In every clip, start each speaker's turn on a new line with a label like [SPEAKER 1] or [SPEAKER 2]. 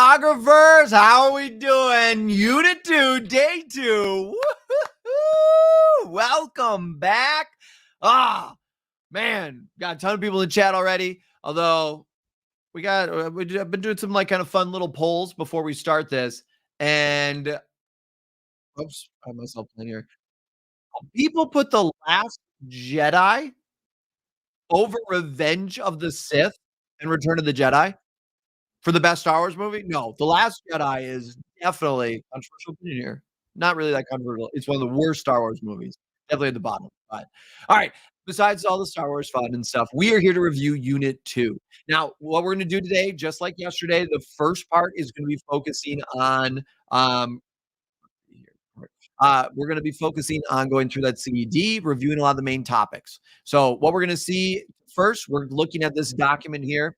[SPEAKER 1] Geographers, how are we doing? Unit 2, Day 2. Woo-hoo-hoo! Welcome back. Man, got a ton of people in chat already. Although I've been doing some kind of fun little polls before we start this. And oops, I have myself in here. People put The Last Jedi over Revenge of the Sith and Return of the Jedi. For the best Star Wars movie? No, The Last Jedi is definitely controversial opinion here. Not really that controversial. It's one of the worst Star Wars movies. Definitely at the bottom. But all right. Besides all the Star Wars fun and stuff, we are here to review Unit 2. Now, what we're going to do today, just like yesterday, the first part is going to be focusing on we're going to be focusing on going through that CED, reviewing a lot of the main topics. So what we're going to see first, we're looking at this document here.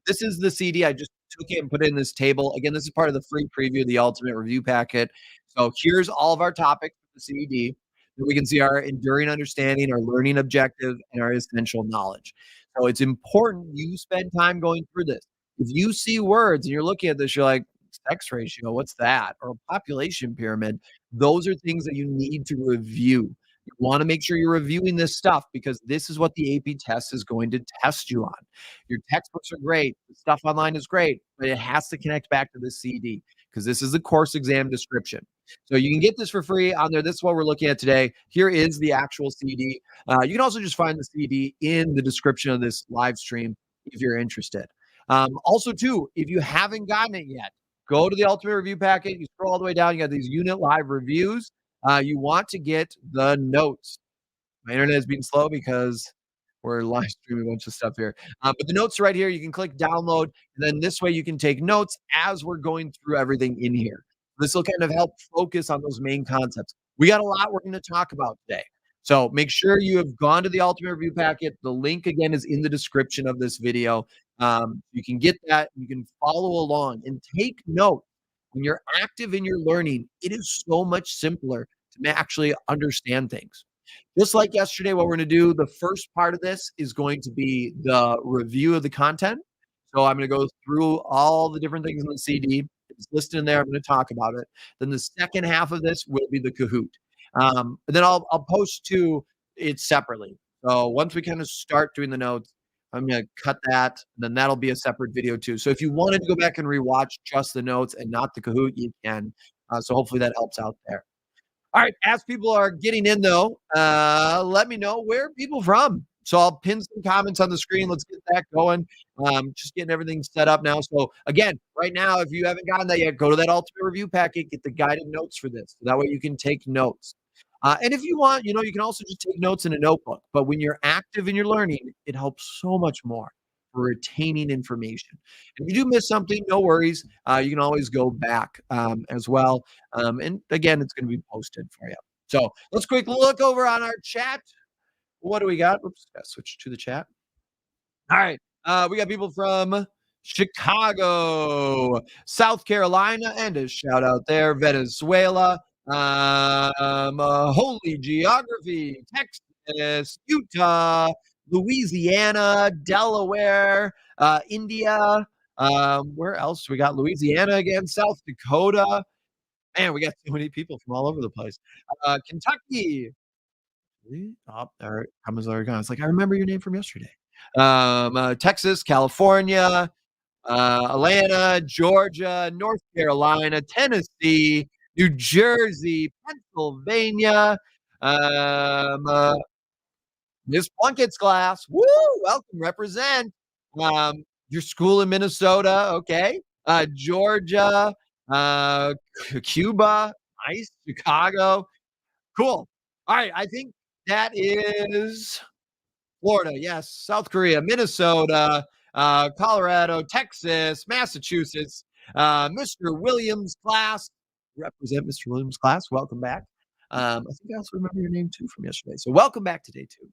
[SPEAKER 1] This is the CD. I just took it and put it in this table. Again, this is part of the free preview of the Ultimate Review Packet. So here's all of our topics for the CED. We can see our enduring understanding, our learning objective, and our essential knowledge. So it's important you spend time going through this. If you see words and you're looking at this, you're like, sex ratio, what's that? Or population pyramid. Those are things that you need to review. You want to make sure you're reviewing this stuff because this is what the AP test is going to test you on. Your textbooks are great. The stuff online is great, but it has to connect back to the CD because this is the course exam description. So you can get this for free on there. This is what we're looking at today. Here is the actual CD. You can also just find the CD in the description of this live stream if you're interested. Also, too, if you haven't gotten it yet, go to the Ultimate Review Packet. You scroll all the way down. You got these unit live reviews. You want to get the notes. My internet is being slow because we're live streaming a bunch of stuff here. But the notes are right here. You can click download, and then this way you can take notes as we're going through everything in here. This will kind of help focus on those main concepts. We got a lot we're going to talk about today. So make sure you have gone to the Ultimate Review Packet. The link, again, is in the description of this video. You can get that. You can follow along and take notes. When you're active in your learning, it is so much simpler to actually understand things. Just like yesterday, what we're going to do, the first part of this is going to be the review of the content. So I'm going to go through all the different things in the CD. It's listed in there. I'm going to talk about it. Then the second half of this will be the Kahoot. And then I'll post to it separately. So once we kind of start doing the notes, I'm going to cut that. And then that'll be a separate video too. So if you wanted to go back and rewatch just the notes and not the Kahoot, you can. So hopefully that helps out there. All right, as people are getting in, though, let me know where are people from. So I'll pin some comments on the screen. Let's get that going. Just getting everything set up now. So again, right now, if you haven't gotten that yet, go to that Ultimate Review Packet, get the guided notes for this. So that way you can take notes. And if you want, you can also just take notes in a notebook. But when you're active in your learning, it helps so much more for retaining information. If you do miss something, no worries. You can always go back as well. And again, it's going to be posted for you. So let's quick look over on our chat. What do we got? Oops, got to switch to the chat. All right. We got people from Chicago, South Carolina, and a shout out there, Venezuela, Holy Geography, Texas, Utah, Louisiana, Delaware, India. Where else? We got Louisiana again, South Dakota. Man, we got so many people from all over the place. Kentucky. Oh, there comes Oregon. It's like, I remember your name from yesterday. Texas, California, Atlanta, Georgia, North Carolina, Tennessee, New Jersey, Pennsylvania, Miss Plunkett's class. Woo! Welcome, represent. Your school in Minnesota, okay. Georgia, Cuba, nice. Chicago. Cool. All right, I think that is Florida, yes. South Korea, Minnesota, Colorado, Texas, Massachusetts, Mr. Williams class. Represent Mr. Williams class. Welcome back. I think I also remember your name too from yesterday. So welcome back to day 2.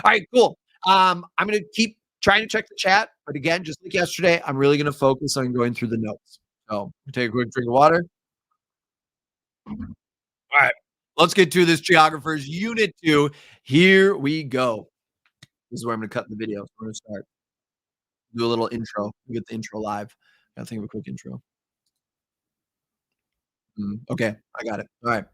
[SPEAKER 1] All right, cool. I'm going to keep trying to check the chat. But again, just like yesterday, I'm really going to focus on going through the notes. So take a quick drink of water. All right. Let's get to this Geographers Unit 2. Here we go. This is where I'm going to cut the video. So we're going to start. Do a little intro. We get the intro live. Gotta think of a quick intro. Okay, I got it. All right.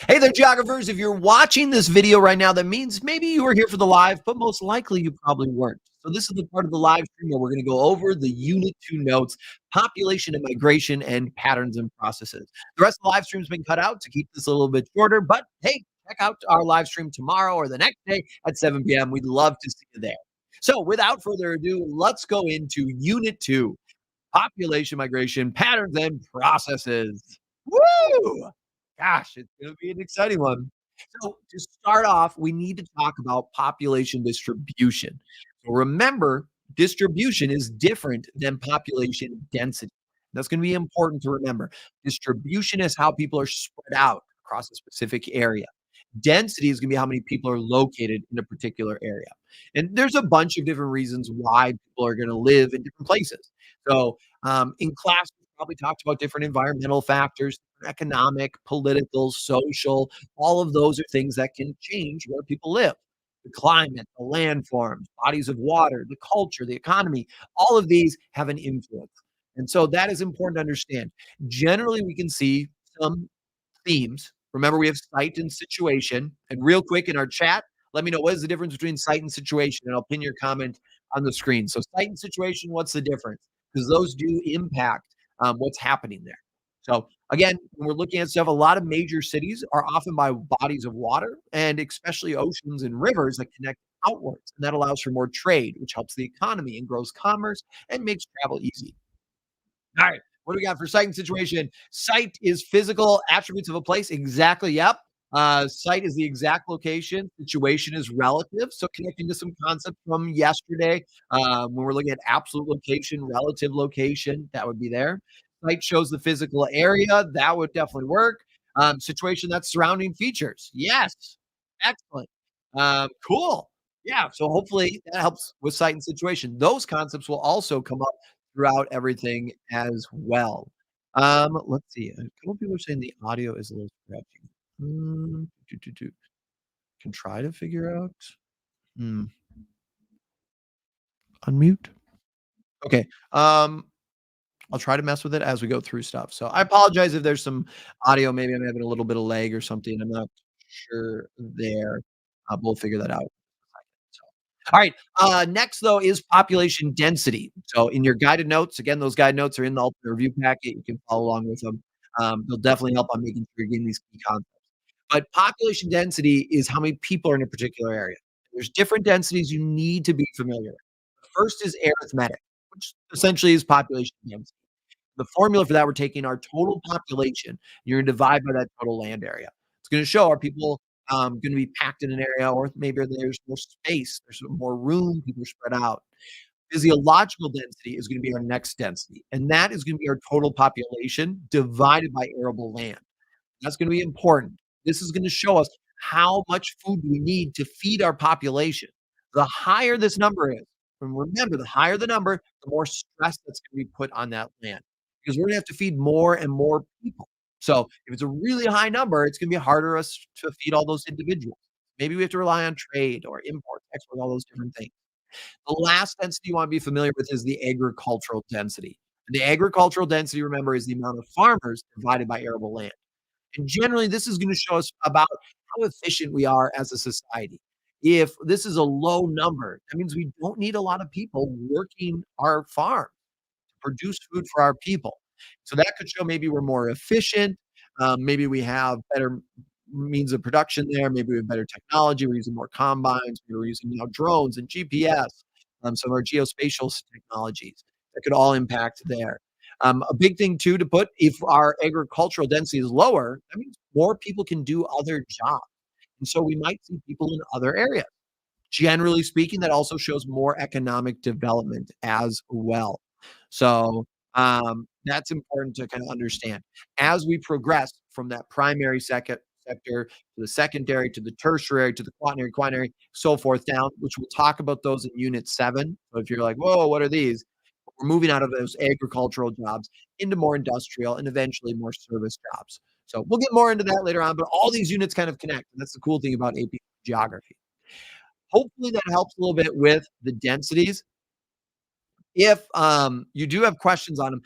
[SPEAKER 1] Hey there, geographers. If you're watching this video right now, that means maybe you were here for the live, but most likely you probably weren't. So this is the part of the live stream where we're going to go over the Unit 2 notes, population and migration and patterns and processes. The rest of the live stream's been cut out to keep this a little bit shorter, but hey, check out our live stream tomorrow or the next day at 7 p.m. We'd love to see you there. So without further ado, let's go into Unit 2, population migration, patterns and processes. Woo! Gosh, it's gonna be an exciting one. So to start off, we need to talk about population distribution. So remember, distribution is different than population density. That's gonna be important to remember. Distribution is how people are spread out across a specific area. Density is gonna be how many people are located in a particular area. And there's a bunch of different reasons why people are gonna live in different places. So in class, we probably talked about different environmental factors, economic, political, social. All of those are things that can change where people live. The climate, the landforms, bodies of water, the culture, the economy, all of these have an influence. And so that is important to understand. Generally, we can see some themes. Remember, we have site and situation. And real quick in our chat, let me know what is the difference between site and situation, and I'll pin your comment on the screen. So, site and situation, what's the difference? Because those do impact what's happening there. So, again, when we're looking at stuff, a lot of major cities are often by bodies of water and especially oceans and rivers that connect outwards. And that allows for more trade, which helps the economy and grows commerce and makes travel easy. All right. What do we got for site and situation? Site is physical attributes of a place. Exactly. Yep. Site is the exact location. Situation is relative. So connecting to some concepts from yesterday, when we're looking at absolute location, relative location, that would be there. Site shows the physical area. That would definitely work. Situation, that's surrounding features. Yes. Excellent. Cool. Yeah. So hopefully that helps with site and situation. Those concepts will also come up throughout everything as well. Let's see. A couple people are saying the audio is a little scratchy. Can try to figure out. Hmm, unmute. Okay. I'll try to mess with it as we go through stuff. So I apologize if there's some audio. Maybe I'm having a little bit of lag or something. I'm not sure there. We'll figure that out. So, all right. Next, though, is population density. So, in your guided notes, again, those guide notes are in the ultimate review packet. You can follow along with them. They'll definitely help on making sure you're getting these key concepts. But population density is how many people are in a particular area. There's different densities you need to be familiar with. The first is arithmetic, which essentially is population density. The formula for that, we're taking our total population, you're gonna divide by that total land area. It's gonna show are people, gonna be packed in an area, or maybe there's more space, there's more room, people are spread out. Physiological density is gonna be our next density, and that is gonna be our total population divided by arable land. That's gonna be important. This is gonna show us how much food we need to feed our population. The higher this number is, and remember, the higher the number, the more stress that's gonna be put on that land, because we're gonna have to feed more and more people. So, if it's a really high number, it's gonna be harder us to feed all those individuals. Maybe we have to rely on trade or import, export, all those different things. The last density you wanna be familiar with is the agricultural density. The agricultural density, remember, is the amount of farmers divided by arable land. And generally, this is going to show us about how efficient we are as a society. If this is a low number, that means we don't need a lot of people working our farm to produce food for our people. So that could show maybe we're more efficient. Maybe we have better means of production there. Maybe we have better technology. We're using more combines. We're using now drones and GPS, some of our geospatial technologies that could all impact there. A big thing too to put, if our agricultural density is lower, that means more people can do other jobs. And so we might see people in other areas. Generally speaking, that also shows more economic development as well. So that's important to kind of understand. As we progress from that primary sector to the secondary to the tertiary to the quaternary, so forth down, which we'll talk about those in Unit 7. So if you're like, whoa, what are these? We're moving out of those agricultural jobs into more industrial and eventually more service jobs. So we'll get more into that later on, but all these units kind of connect. And that's the cool thing about AP geography. Hopefully that helps a little bit with the densities. If you do have questions on them,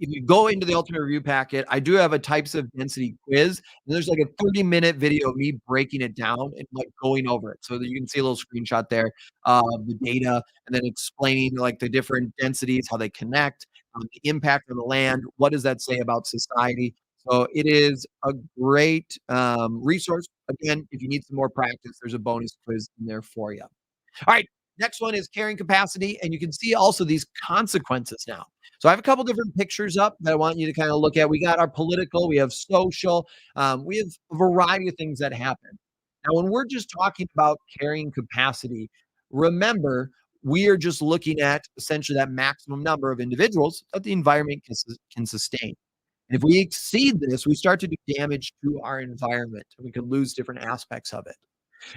[SPEAKER 1] if you go into the ultimate review packet, I do have a types of density quiz, and there's like a 30-minute video of me breaking it down and like going over it so that you can see a little screenshot there of the data and then explaining like the different densities, how they connect, the impact on the land. What does that say about society? So it is a great resource. Again, if you need some more practice, there's a bonus quiz in there for you. All right. Next one is carrying capacity. And you can see also these consequences now. So I have a couple different pictures up that I want you to kind of look at. We got our political, we have social, we have a variety of things that happen. Now, when we're just talking about carrying capacity, remember, we are just looking at essentially that maximum number of individuals that the environment can sustain. And if we exceed this, we start to do damage to our environment and we can lose different aspects of it.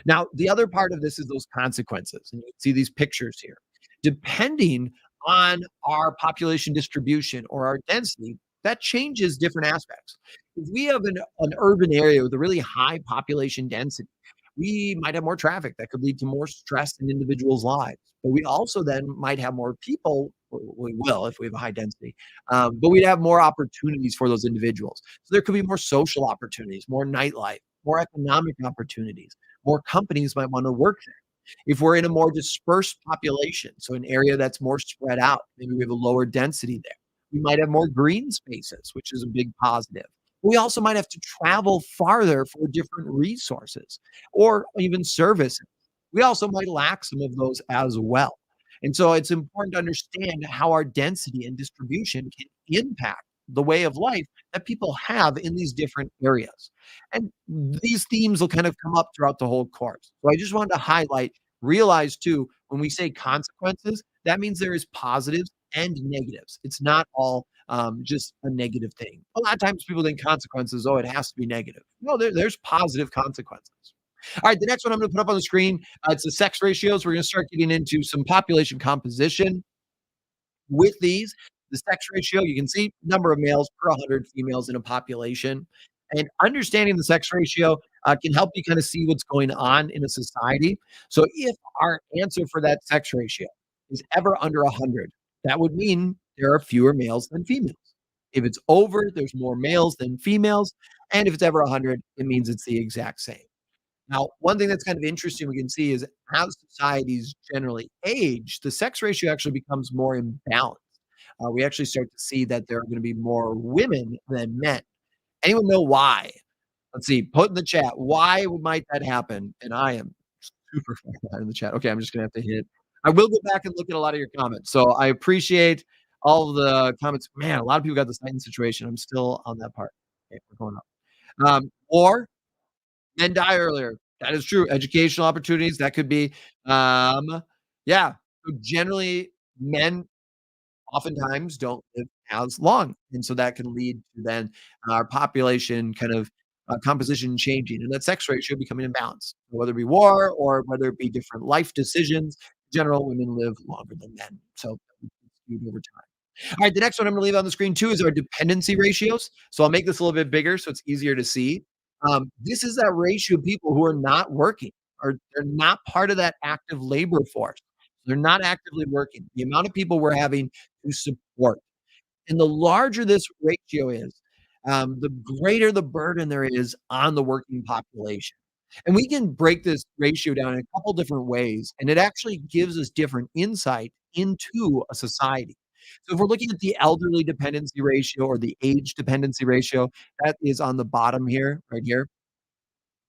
[SPEAKER 1] Now, the other part of this is those consequences. And you can see these pictures here. Depending on our population distribution or our density, that changes different aspects. If we have an urban area with a really high population density, we might have more traffic that could lead to more stress in individuals' lives. But we also then might have more people, we will if we have a high density, but we'd have more opportunities for those individuals. So there could be more social opportunities, more nightlife, more economic opportunities. More companies might want to work there. If we're in a more dispersed population, so an area that's more spread out, maybe we have a lower density there. We might have more green spaces, which is a big positive. We also might have to travel farther for different resources or even services. We also might lack some of those as well. And so it's important to understand how our density and distribution can impact the way of life that people have in these different areas. And these themes will kind of come up throughout the whole course. So I just wanted to highlight, realize too, when we say consequences, that means there is positives and negatives. It's not all just a negative thing. A lot of times people think consequences, oh, it has to be negative. No, there's positive consequences. All right, the next one I'm going to put up on the screen, it's the sex ratios. We're going to start getting into some population composition with these. The sex ratio, you can see number of males per 100 females in a population. And understanding the sex ratio can help you kind of see what's going on in a society. So if our answer for that sex ratio is ever under 100, that would mean there are fewer males than females. If it's over, there's more males than females. And if it's ever 100, it means it's the exact same. Now, one thing that's kind of interesting we can see is how societies generally age, the sex ratio actually becomes more imbalanced. We actually start to see that there are going to be more women than men. Anyone know why? Let's see. Put in the chat. Why might that happen? And I am super far behind in the chat. Okay, I'm just gonna have to hit. I will go back and look at a lot of your comments. So I appreciate all of the comments. Man, a lot of people got the Titan situation. I'm still on that part. Okay, we're going up. Or men die earlier. That is true. Educational opportunities. That could be. Yeah. So generally, men oftentimes don't live as long. And so that can lead to then our population kind of composition changing and that sex ratio becoming imbalanced, whether it be war or whether it be different life decisions. In general, women live longer than men. So it's skewed over time. All right, the next one I'm going to leave on the screen too is our dependency ratios. So I'll make this a little bit bigger so it's easier to see. This is that ratio of people who are not working or they're not part of that active labor force. They're not actively working. The amount of people we're having to support. And the larger this ratio is, the greater the burden there is on the working population. And we can break this ratio down in a couple different ways, and it actually gives us different insight into a society. So if we're looking at the elderly dependency ratio or the age dependency ratio, that is on the bottom here, right here.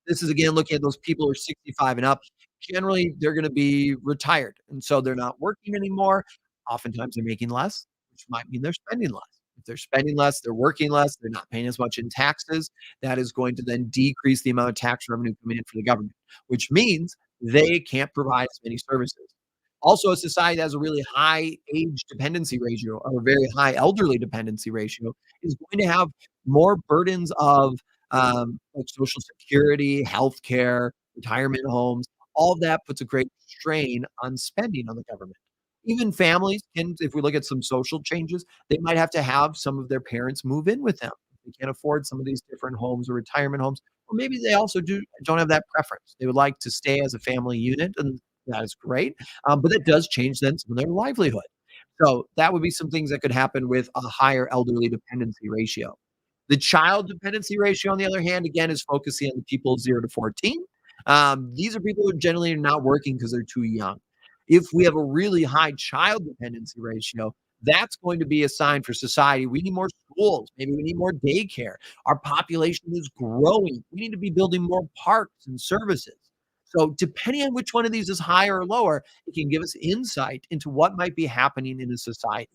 [SPEAKER 1] This is again looking at those people who are 65 and up. Generally, they're going to be retired. And so they're not working anymore. Oftentimes, they're making less, which might mean they're spending less. If they're spending less, they're working less, they're not paying as much in taxes. That is going to then decrease the amount of tax revenue coming in for the government, which means they can't provide as many services. Also, a society that has a really high age dependency ratio or a very high elderly dependency ratio is going to have more burdens of like social security, healthcare, retirement homes. All of that puts a great strain on spending on the government. Even families can, if we look at some social changes, they might have to have some of their parents move in with them. They can't afford some of these different homes or retirement homes, or maybe they also don't have that preference. They would like to stay as a family unit, and that is great. But that does change then some of their livelihood. So that would be some things that could happen with a higher elderly dependency ratio. The child dependency ratio, on the other hand, again, is focusing on the people 0 to 14. These are people who generally are not working because they're too young. If we have a really high child dependency ratio, that's going to be a sign for society. We need more schools. Maybe we need more daycare. Our population is growing. We need to be building more parks and services. So, depending on which one of these is higher or lower, it can give us insight into what might be happening in a society.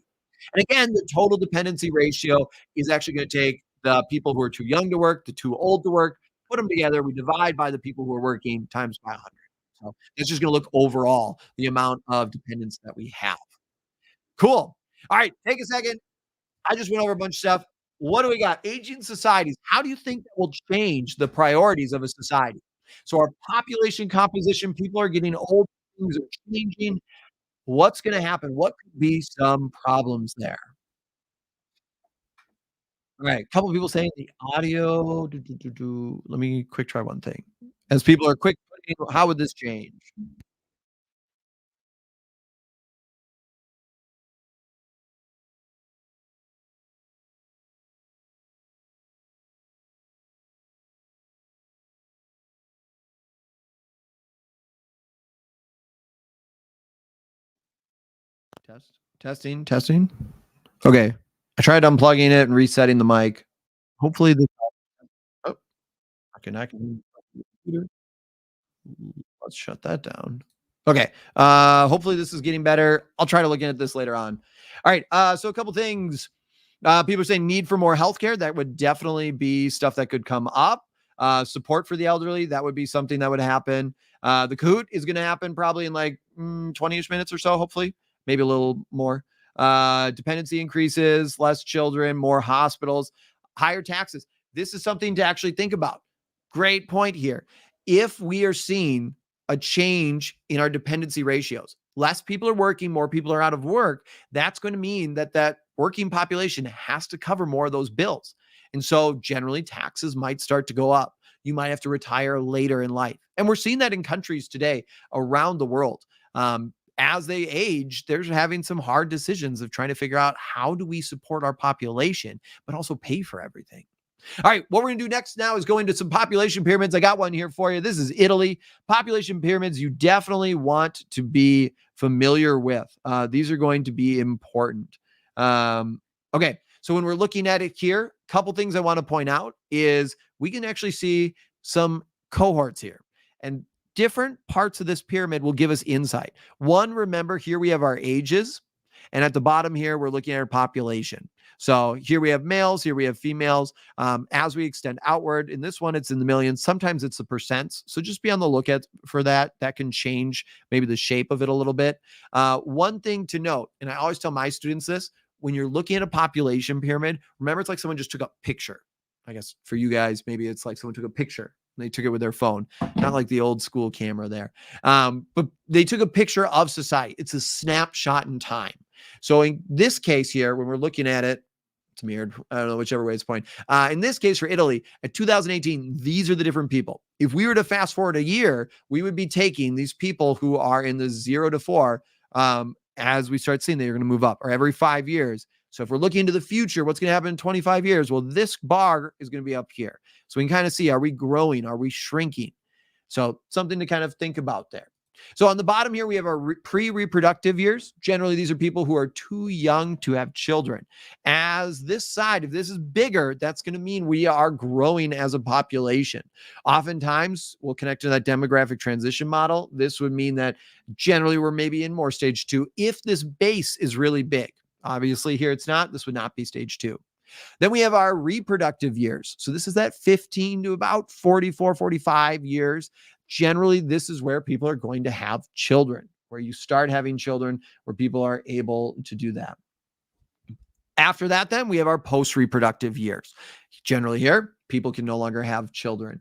[SPEAKER 1] And again, the total dependency ratio is actually going to take the people who are too young to work, the too old to work, put them together. We divide by the people who are working times by 100. So it's just going to look overall the amount of dependence that we have. Cool. All right, take a second. I just went over a bunch of stuff. What do we got? Aging societies. How do you think that will change the priorities of a society? So our population composition, people are getting old, things are changing. What's going to happen? What could be some problems there? All right, a couple of people saying the audio. Let me quick try one thing. As people are quick, how would this change? Testing. Okay, I tried unplugging it and resetting the mic. Hopefully, this. Oh, I can. Let's shut that down. Okay. Hopefully this is getting better. I'll try to look at this later on. All right. So a couple things. People are saying need for more healthcare. That would definitely be stuff that could come up. Support for the elderly. That would be something that would happen. The Kahoot is going to happen probably in like 20-ish minutes or so, hopefully, maybe a little more. Dependency increases, less children, more hospitals, higher taxes. This is something to actually think about. Great point here. If we are seeing a change in our dependency ratios, less people are working, more people are out of work, that's going to mean that that working population has to cover more of those bills. And so generally taxes might start to go up. You might have to retire later in life. And we're seeing that in countries today around the world. As they age, they're having some hard decisions of trying to figure out how do we support our population, but also pay for everything. All right, what we're going to do next now is go into some population pyramids. I got one here for you. This is Italy. Population pyramids you definitely want to be familiar with. These are going to be important. Okay, so when we're looking at it here, a couple things I want to point out is we can actually see some cohorts here. And different parts of this pyramid will give us insight. One, remember, here we have our ages. And at the bottom here, we're looking at our population. So here we have males, here we have females. As we extend outward, in this one, it's in the millions. Sometimes it's the percents. So just be on the lookout for that. That can change maybe the shape of it a little bit. One thing to note, and I always tell my students this, when you're looking at a population pyramid, remember it's like someone just took a picture. I guess for you guys, maybe it's like someone took a picture. They took it with their phone, not like the old school camera there. But they took a picture of society. It's a snapshot in time. So in this case here, when we're looking at it, it's mirrored. I don't know, whichever way it's pointing. In this case for Italy, at 2018, these are the different people. If we were to fast forward a year, we would be taking these people who are in the 0 to 4. As we start seeing they're going to move up, or every 5 years. So if we're looking into the future, what's going to happen in 25 years? Well, this bar is going to be up here. So we can kind of see, are we growing? Are we shrinking? So something to kind of think about there. So on the bottom here, we have our pre-reproductive years. Generally, these are people who are too young to have children. As this side, if this is bigger, that's going to mean we are growing as a population. Oftentimes, we'll connect to that demographic transition model. This would mean that generally we're maybe in more stage 2 if this base is really big. Obviously, here it's not. This would not be stage 2. Then we have our reproductive years. So this is that 15 to about 44, 45 years. Generally, this is where people are going to have children, where you start having children, where people are able to do that. After that, then we have our post-reproductive years. Generally here, people can no longer have children.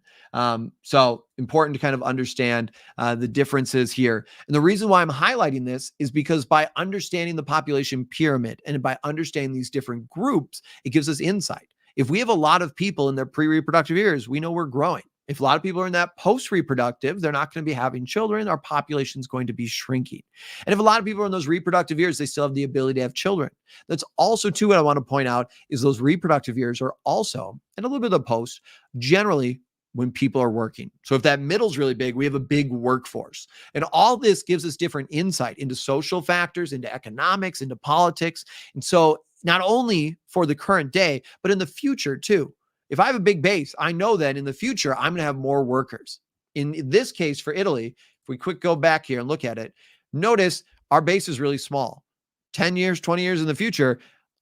[SPEAKER 1] So important to kind of understand the differences here. And the reason why I'm highlighting this is because by understanding the population pyramid and by understanding these different groups, it gives us insight. If we have a lot of people in their pre-reproductive years, we know we're growing. If a lot of people are in that post-reproductive, they're not going to be having children. Our population is going to be shrinking. And if a lot of people are in those reproductive years, they still have the ability to have children. That's also, too, what I want to point out is those reproductive years are also, and a little bit of the post, generally when people are working. So if that middle is really big, we have a big workforce. And all this gives us different insight into social factors, into economics, into politics. And so not only for the current day, but in the future, too. If I have a big base, I know that in the future, I'm going to have more workers. In this case for Italy, if we go back here and look at it, notice our base is really small. 10 years, 20 years in the future,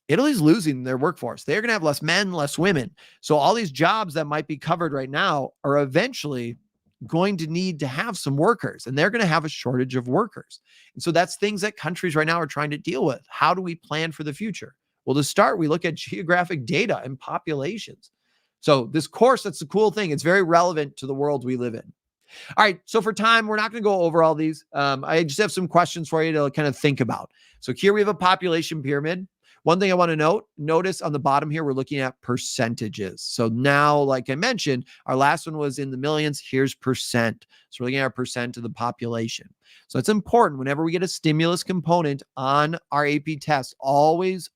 [SPEAKER 1] Italy's losing their workforce. They're going to have less men, less women. So all these jobs that might be covered right now are eventually going to need to have some workers, and they're going to have a shortage of workers. And so that's things that countries right now are trying to deal with. How do we plan for the future? Well, to start, we look at geographic data and populations. So this course, that's the cool thing. It's very relevant to the world we live in. All right. So for time, we're not going to go over all these. I just have some questions for you to kind of think about. So here we have a population pyramid. One thing I want to notice on the bottom here, we're looking at percentages. So now, like I mentioned, our last one was in the millions. Here's percent. So we're looking at our percent of the population. So it's important whenever we get a stimulus component on our AP test, always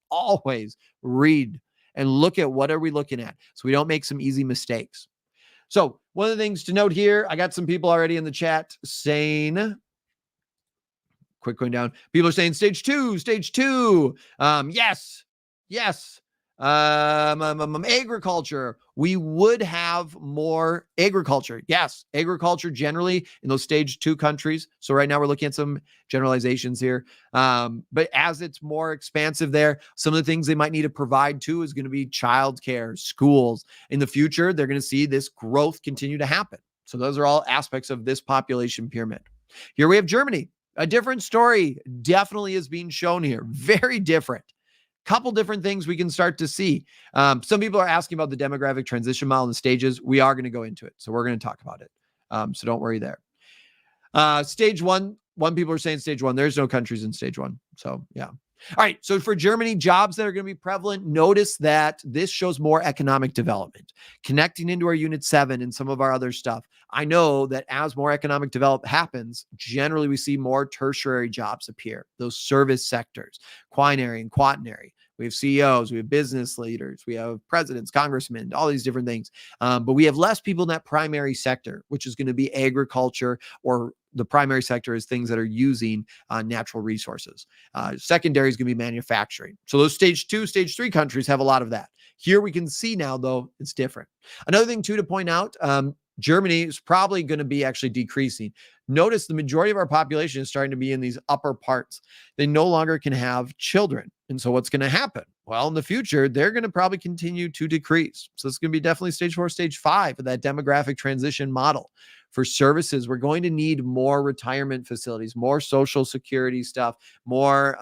[SPEAKER 1] read and look at what are we looking at so we don't make some easy mistakes. So one of the things to note here, I got some people already in the chat saying, quick going down. People are saying stage two. Yes. Agriculture. We would have more agriculture. Yes, agriculture generally in those stage 2 countries. So right now we're looking at some generalizations here. But as it's more expansive there, some of the things they might need to provide too is going to be childcare, schools. In the future, they're going to see this growth continue to happen. So those are all aspects of this population pyramid. Here we have Germany. A different story definitely is being shown here. Very different. Couple different things we can start to see. Some people are asking about the demographic transition model and the stages. We are going to go into it. So we're going to talk about it. So don't worry there. Stage 1. People are saying stage 1. There's no countries in stage 1. So yeah. All right. So for Germany, jobs that are going to be prevalent, notice that this shows more economic development, connecting into our Unit 7 and some of our other stuff. I know that as more economic development happens, generally we see more tertiary jobs appear, those service sectors, quinary and quaternary. We have CEOs, we have business leaders, we have presidents, congressmen, all these different things. But we have less people in that primary sector, which is going to be agriculture, or the primary sector is things that are using natural resources. Secondary is going to be manufacturing. So those stage 2, stage 3 countries have a lot of that. Here we can see now, though, it's different. Another thing, too, to point out, Germany is probably going to be actually decreasing. Notice the majority of our population is starting to be in these upper parts. They no longer can have children. And so what's going to happen? Well, in the future, they're going to probably continue to decrease. So it's going to be definitely stage 4, stage 5 of that demographic transition model. For services, we're going to need more retirement facilities, more social security stuff, more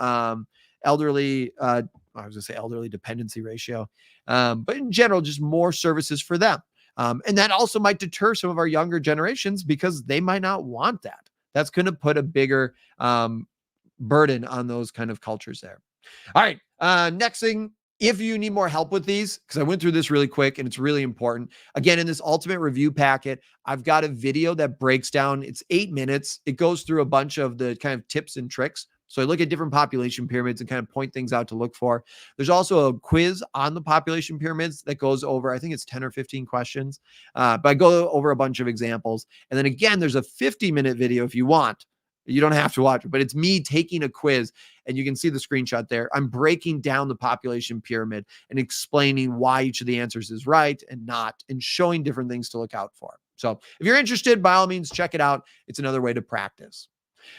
[SPEAKER 1] elderly, I was going to say elderly dependency ratio. But in general, just more services for them. And that also might deter some of our younger generations because they might not want that. That's going to put a bigger burden on those kind of cultures there. All right. Next thing, if you need more help with these, because I went through this really quick and it's really important. Again, in this ultimate review packet, I've got a video that breaks down, it's 8 minutes. It goes through a bunch of the kind of tips and tricks. So I look at different population pyramids and kind of point things out to look for. There's also a quiz on the population pyramids that goes over, I think it's 10 or 15 questions, but I go over a bunch of examples. And then again, there's a 50-minute video if you want. You don't have to watch it, but it's me taking a quiz, and you can see the screenshot there. I'm breaking down the population pyramid and explaining why each of the answers is right and not, and showing different things to look out for. So if you're interested, by all means, check it out. It's another way to practice.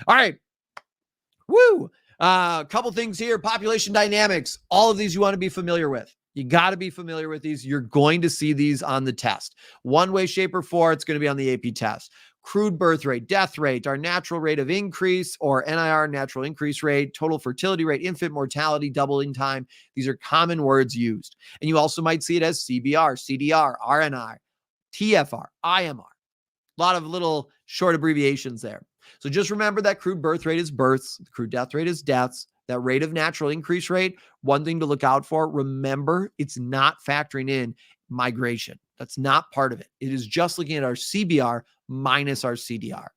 [SPEAKER 1] All right. Woo! A couple things here. Population dynamics. All of these you want to be familiar with. You got to be familiar with these. You're going to see these on the test. One way, shape, or form, it's going to be on the AP test. Crude birth rate, death rate, our natural rate of increase, or NIR, natural increase rate, total fertility rate, infant mortality, doubling time. These are common words used. And you also might see it as CBR, CDR, RNI, TFR, IMR. A lot of little short abbreviations there. So just remember that crude birth rate is births, the crude death rate is deaths, that rate of natural increase rate, one thing to look out for, remember it's not factoring in migration. That's not part of it. It is just looking at our CBR minus our CDR.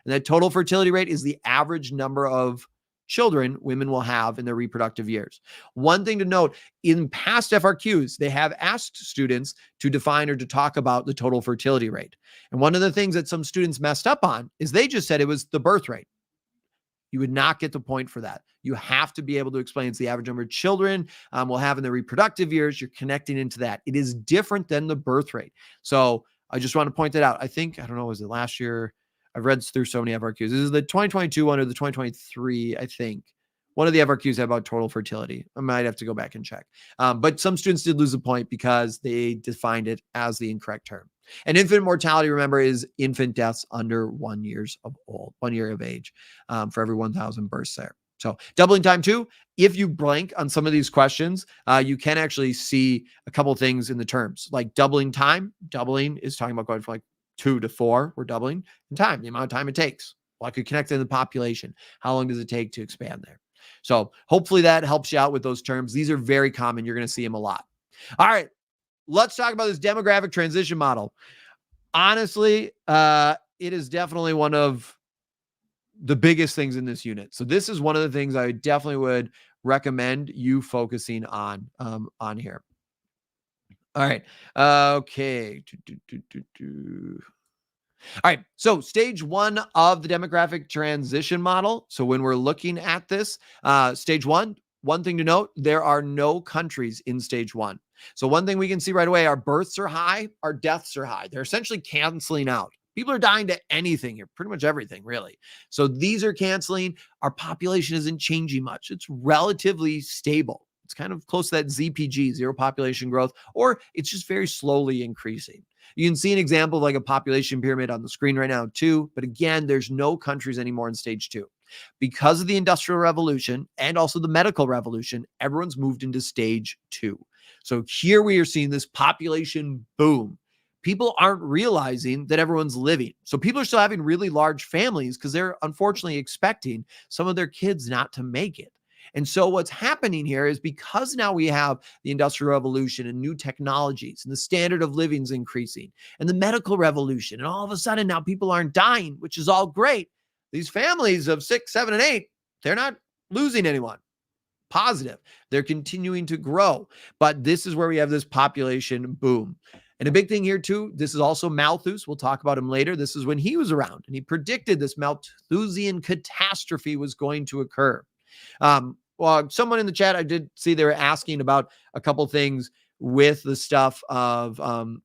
[SPEAKER 1] And that total fertility rate is the average number of children women will have in their reproductive years. One thing to note, in past FRQs, they have asked students to define or to talk about the total fertility rate. And one of the things that some students messed up on is they just said it was the birth rate. You would not get the point for that. You have to be able to explain it's the average number of children will have in their reproductive years. You're connecting into that. It is different than the birth rate. So I just want to point that out. I don't know, was it last year? I've read through so many FRQs. This is the 2022 one or the 2023, I think. One of the FRQs had about total fertility. I might have to go back and check. But some students did lose a point because they defined it as the incorrect term. And infant mortality, remember, is infant deaths under 1 year of age for every 1,000 births there. So doubling time too, if you blank on some of these questions, you can actually see a couple of things in the terms. Like doubling time, doubling is talking about going from like 2 to 4. We're doubling in time, the amount of time it takes. Well, I could connect in the population. How long does it take to expand there? So hopefully that helps you out with those terms. These are very common. You're going to see them a lot. All right. Let's talk about this demographic transition model. Honestly, it is definitely one of the biggest things in this unit. So this is one of the things I definitely would recommend you focusing on here. All right. Okay. All right. So stage 1 of the demographic transition model. So when we're looking at this, stage 1, one thing to note, there are no countries in stage 1. So one thing we can see right away, our births are high, our deaths are high. They're essentially canceling out. People are dying to anything here, pretty much everything, really. So these are canceling. Our population isn't changing much. It's relatively stable. It's kind of close to that ZPG, zero population growth, or it's just very slowly increasing. You can see an example of like a population pyramid on the screen right now too. But again, there's no countries anymore in stage 2. Because of the Industrial Revolution and also the medical revolution, everyone's moved into stage 2. So here we are seeing this population boom. People aren't realizing that everyone's living. So people are still having really large families because they're unfortunately expecting some of their kids not to make it. And so what's happening here is because now we have the Industrial Revolution and new technologies and the standard of living is increasing and the medical revolution, and all of a sudden now people aren't dying, which is all great. These families of 6, 7, and 8, they're not losing anyone. Positive. They're continuing to grow. But this is where we have this population boom. And a big thing here too, this is also Malthus. We'll talk about him later. This is when he was around and he predicted this Malthusian catastrophe was going to occur. Well, someone in the chat, I did see they were asking about a couple things with the stuff of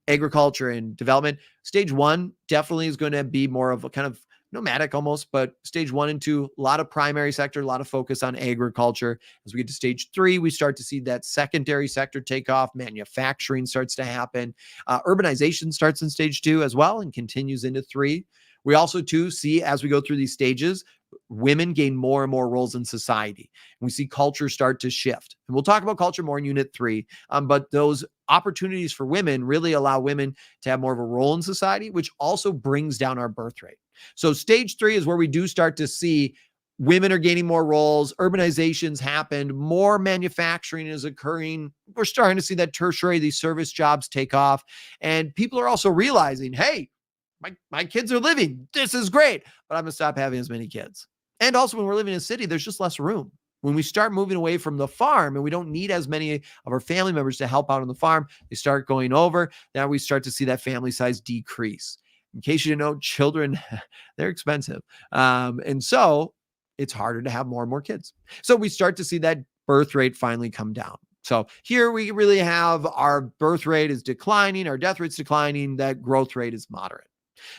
[SPEAKER 1] agriculture and development. Stage 1 definitely is going to be more of a kind of nomadic almost, but stage 1 and 2, a lot of primary sector, a lot of focus on agriculture. As we get to stage 3, we start to see that secondary sector take off. Manufacturing starts to happen. Urbanization starts in stage 2 as well and continues into 3. We also too see as we go through these stages, women gain more and more roles in society. And we see culture start to shift. And we'll talk about culture more in unit 3. But those opportunities for women really allow women to have more of a role in society, which also brings down our birth rate. So stage 3 is where we do start to see women are gaining more roles. Urbanization's happened. More manufacturing is occurring. We're starting to see that tertiary, these service jobs take off. And people are also realizing, hey, my kids are living. This is great, but I'm going to stop having as many kids. And also when we're living in a city, there's just less room. When we start moving away from the farm and we don't need as many of our family members to help out on the farm, they start going over. Now we start to see that family size decrease. In case you didn't know, children, they're expensive. And so it's harder to have more and more kids. So we start to see that birth rate finally come down. So here we really have our birth rate is declining, our death rate's declining, that growth rate is moderate.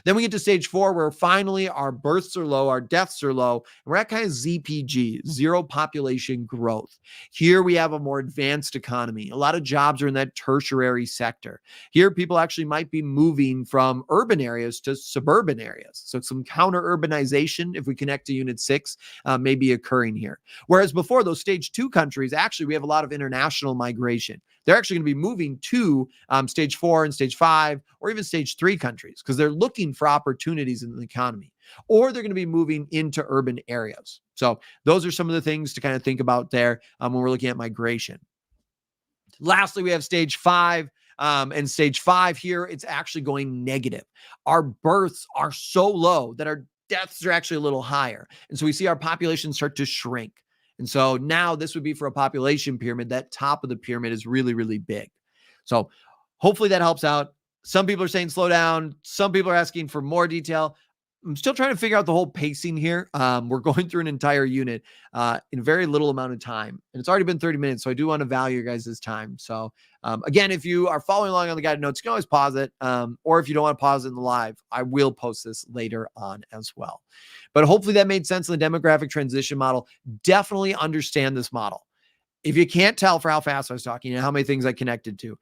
[SPEAKER 1] Then we get to stage 4 where finally our births are low, our deaths are low, and we're at kind of ZPG, zero population growth. Here we have a more advanced economy. A lot of jobs are in that tertiary sector. Here people actually might be moving from urban areas to suburban areas. So some counter urbanization, if we connect to unit 6, may be occurring here. Whereas before those stage 2 countries, actually we have a lot of international migration. They're actually going to be moving to stage 4 and stage 5 or even stage 3 countries because they're looking for opportunities in the economy, or they're going to be moving into urban areas. So those are some of the things to kind of think about there when we're looking at migration. Lastly, we have stage 5. And stage 5 here, it's actually going negative. Our births are so low that our deaths are actually a little higher. And so we see our population start to shrink. And so now this would be for a population pyramid. That top of the pyramid is really, really big. So hopefully that helps out. Some people are saying slow down. Some people are asking for more detail. I'm still trying to figure out the whole pacing here. We're going through an entire unit in very little amount of time. And it's already been 30 minutes, so I do want to value your guys' time. So again, if you are following along on the guided notes, you can always pause it. Or if you don't want to pause it in the live, I will post this later on as well. But hopefully that made sense in the demographic transition model. Definitely understand this model. If you can't tell for how fast I was talking and how many things I connected to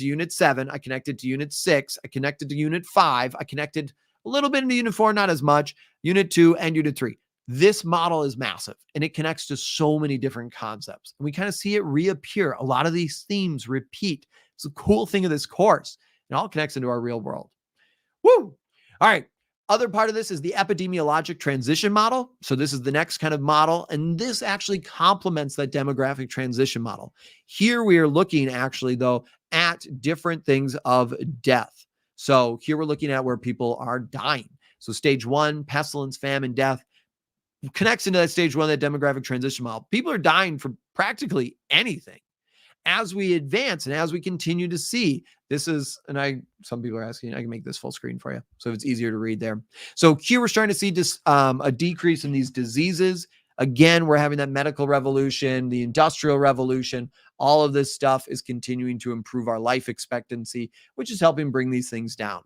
[SPEAKER 1] unit 7, I connected to unit 6, I connected to unit 5, I connected a little bit into unit 4, not as much, unit 2 and unit 3. This model is massive and it connects to so many different concepts. And we kind of see it reappear. A lot of these themes repeat. It's a cool thing of this course. It all connects into our real world. Woo! All right. Other part of this is the epidemiologic transition model. So this is the next kind of model. And this actually complements that demographic transition model. Here we are looking actually, though, at different things of death. So here we're looking at where people are dying. So stage 1, pestilence, famine, death, connects into that stage 1, that demographic transition model. People are dying from practically anything. As we advance and as we continue to see, this is, and some people are asking, I can make this full screen for you, so it's easier to read there. So here we're starting to see just a decrease in these diseases. Again, we're having that medical revolution, the industrial revolution. All of this stuff is continuing to improve our life expectancy, which is helping bring these things down.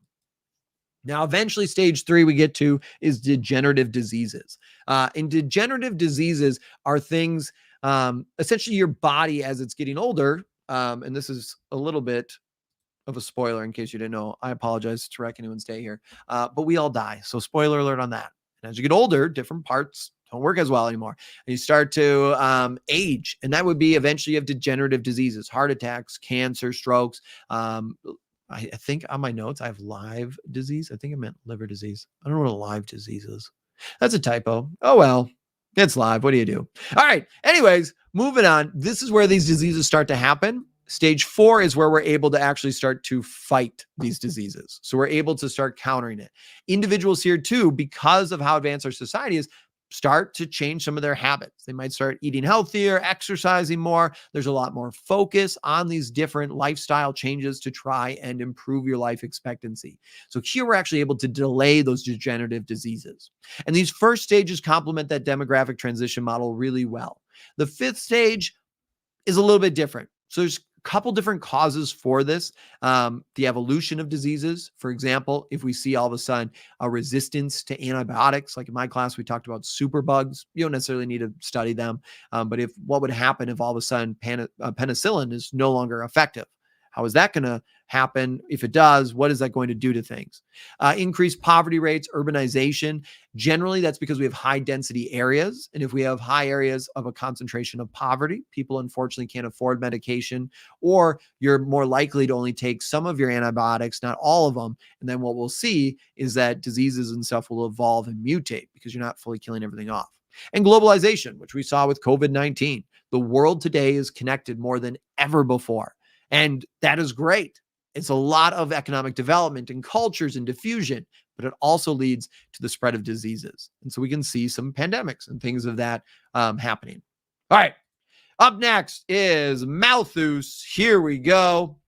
[SPEAKER 1] Now, eventually, stage 3 we get to is degenerative diseases. And degenerative diseases are things, essentially your body as it's getting older, and this is a little bit of a spoiler in case you didn't know. I apologize to wreck anyone's day here, but we all die. So spoiler alert on that. And as you get older, different parts don't work as well anymore. And you start to age, and that would be eventually you have degenerative diseases, heart attacks, cancer, strokes. I think on my notes, I have live disease. I think I meant liver disease. I don't know what a live disease is. That's a typo. Oh, well, it's live. What do you do? All right. Anyways, moving on. This is where these diseases start to happen. Stage 4 is where we're able to actually start to fight these diseases. So we're able to start countering it. Individuals here too, because of how advanced our society is, start to change some of their habits. They might start eating healthier, exercising more. There's a lot more focus on these different lifestyle changes to try and improve your life expectancy. So here we're actually able to delay those degenerative diseases. And these first stages complement that demographic transition model really well. The 5th stage is a little bit different. So there's couple different causes for this. The evolution of diseases, for example, if we see all of a sudden a resistance to antibiotics, like in my class, we talked about superbugs. You don't necessarily need to study them. But what would happen if all of a sudden penicillin is no longer effective? How is that going to happen? If it does, what is that going to do to things? Increased poverty rates, urbanization. Generally, that's because we have high density areas. And if we have high areas of a concentration of poverty, people unfortunately can't afford medication, or you're more likely to only take some of your antibiotics, not all of them. And then what we'll see is that diseases and stuff will evolve and mutate because you're not fully killing everything off. And globalization, which we saw with COVID-19. The world today is connected more than ever before. And that is great. It's a lot of economic development and cultures and diffusion, but it also leads to the spread of diseases. And so we can see some pandemics and things of that happening. All right. Up next is Malthus. Here we go.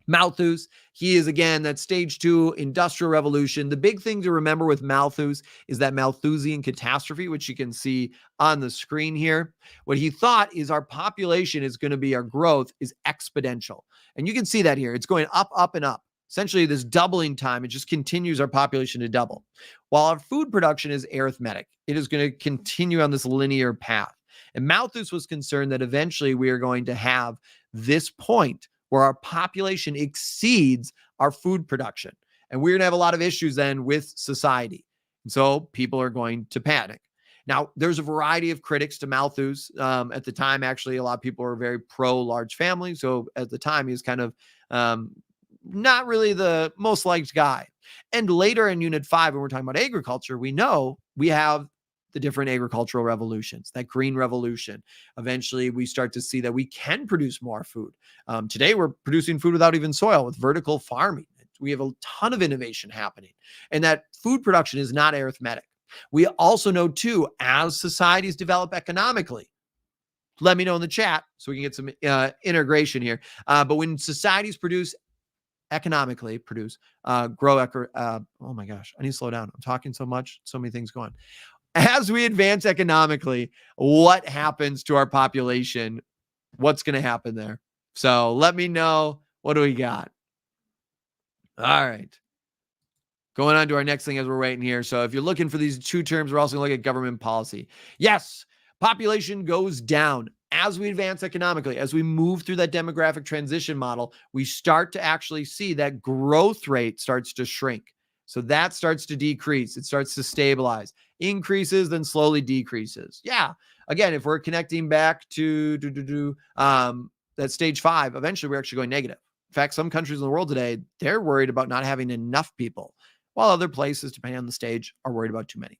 [SPEAKER 1] Malthus, he is again that stage 2 industrial revolution. The big thing to remember with Malthus is that Malthusian catastrophe, which you can see on the screen here. What he thought is our population is going to be, our growth is exponential. And you can see that here. It's going up, up, and up. Essentially, this doubling time, it just continues our population to double. While our food production is arithmetic, it is going to continue on this linear path. And Malthus was concerned that eventually we are going to have this point where our population exceeds our food production. And we're going to have a lot of issues then with society. And so people are going to panic. Now, there's a variety of critics to Malthus. At the time, actually, a lot of people were very pro large family. So at the time, he was kind of not really the most liked guy. And later in Unit 5, when we're talking about agriculture, we know we have the different agricultural revolutions, that green revolution. Eventually, we start to see that we can produce more food. Today, we're producing food without even soil with vertical farming. We have a ton of innovation happening, and that food production is not arithmetic. We also know, too, as societies develop economically, let me know in the chat so we can get some integration here. But when societies oh my gosh, I need to slow down. I'm talking so much, so many things going. As we advance economically, what happens to our population? What's going to happen there? So let me know. What do we got? All right. Going on to our next thing as we're waiting here. So if you're looking for these two terms, we're also going to look at government policy. Yes, population goes down as we advance economically. As we move through that demographic transition model, we start to actually see that growth rate starts to shrink. So that starts to decrease. It starts to stabilize, increases, then slowly decreases. Yeah. Again, if we're connecting back to that stage 5, eventually we're actually going negative. In fact, some countries in the world today, they're worried about not having enough people, while other places, depending on the stage, are worried about too many.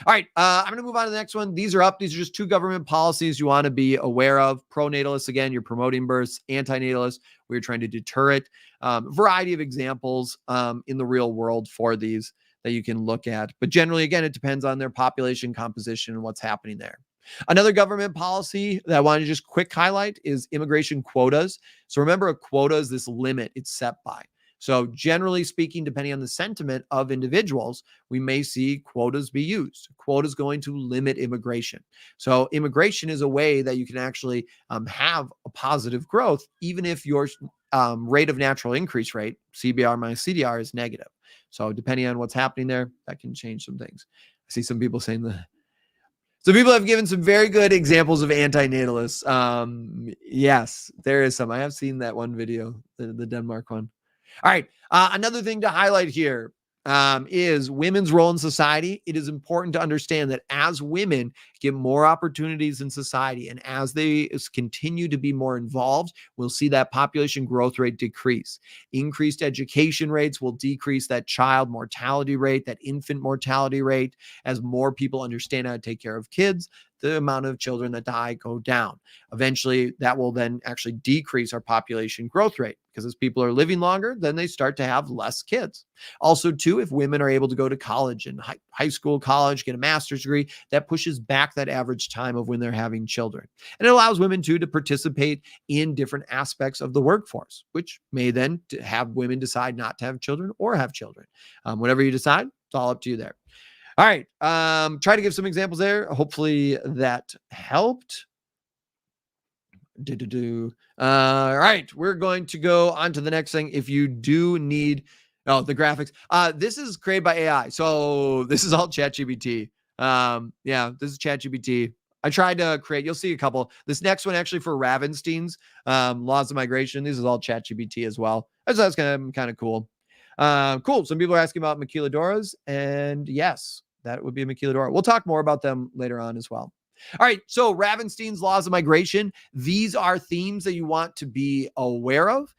[SPEAKER 1] All right, I'm going to move on to the next one. These are up. These are just 2 government policies you want to be aware of. Pronatalists, again, you're promoting births. Antinatalists, we're trying to deter it. Variety of examples in the real world for these that you can look at. But generally, again, it depends on their population composition and what's happening there. Another government policy that I want to just quick highlight is immigration quotas. So remember, a quota is this limit it's set by. So generally speaking, depending on the sentiment of individuals, we may see quotas be used. Quota is going to limit immigration. So immigration is a way that you can actually have a positive growth, even if your rate of natural increase rate, CBR minus CDR, is negative. So depending on what's happening there, that can change some things. I see some people saying that. So people have given some very good examples of antinatalists. Yes, there is some. I have seen that one video, the Denmark one. All right. Another thing to highlight here is women's role in society. It is important to understand that as women get more opportunities in society and as they continue to be more involved, we'll see that population growth rate decrease. Increased education rates will decrease that child mortality rate, that infant mortality rate. As more people understand how to take care of kids, the amount of children that die go down. Eventually, that will then actually decrease our population growth rate, because as people are living longer, then they start to have less kids. Also, too, if women are able to go to college and high school, college, get a master's degree, that pushes back that average time of when they're having children. And it allows women, too, to participate in different aspects of the workforce, which may then have women decide not to have children or have children. Whatever you decide, it's all up to you there. All right. Try to give some examples there. Hopefully that helped. All right. We're going to go on to the next thing. If you do need, the graphics. This is created by AI. So this is all ChatGPT. Yeah, this is ChatGPT. I tried to create, you'll see a couple. This next one actually for Ravenstein's laws of migration. This is all ChatGPT as well. That's kind of cool. Cool. Some people are asking about maquiladoras, and yes, that would be a maquiladora. We'll talk more about them later on as well. All right. So Ravenstein's laws of migration. These are themes that you want to be aware of.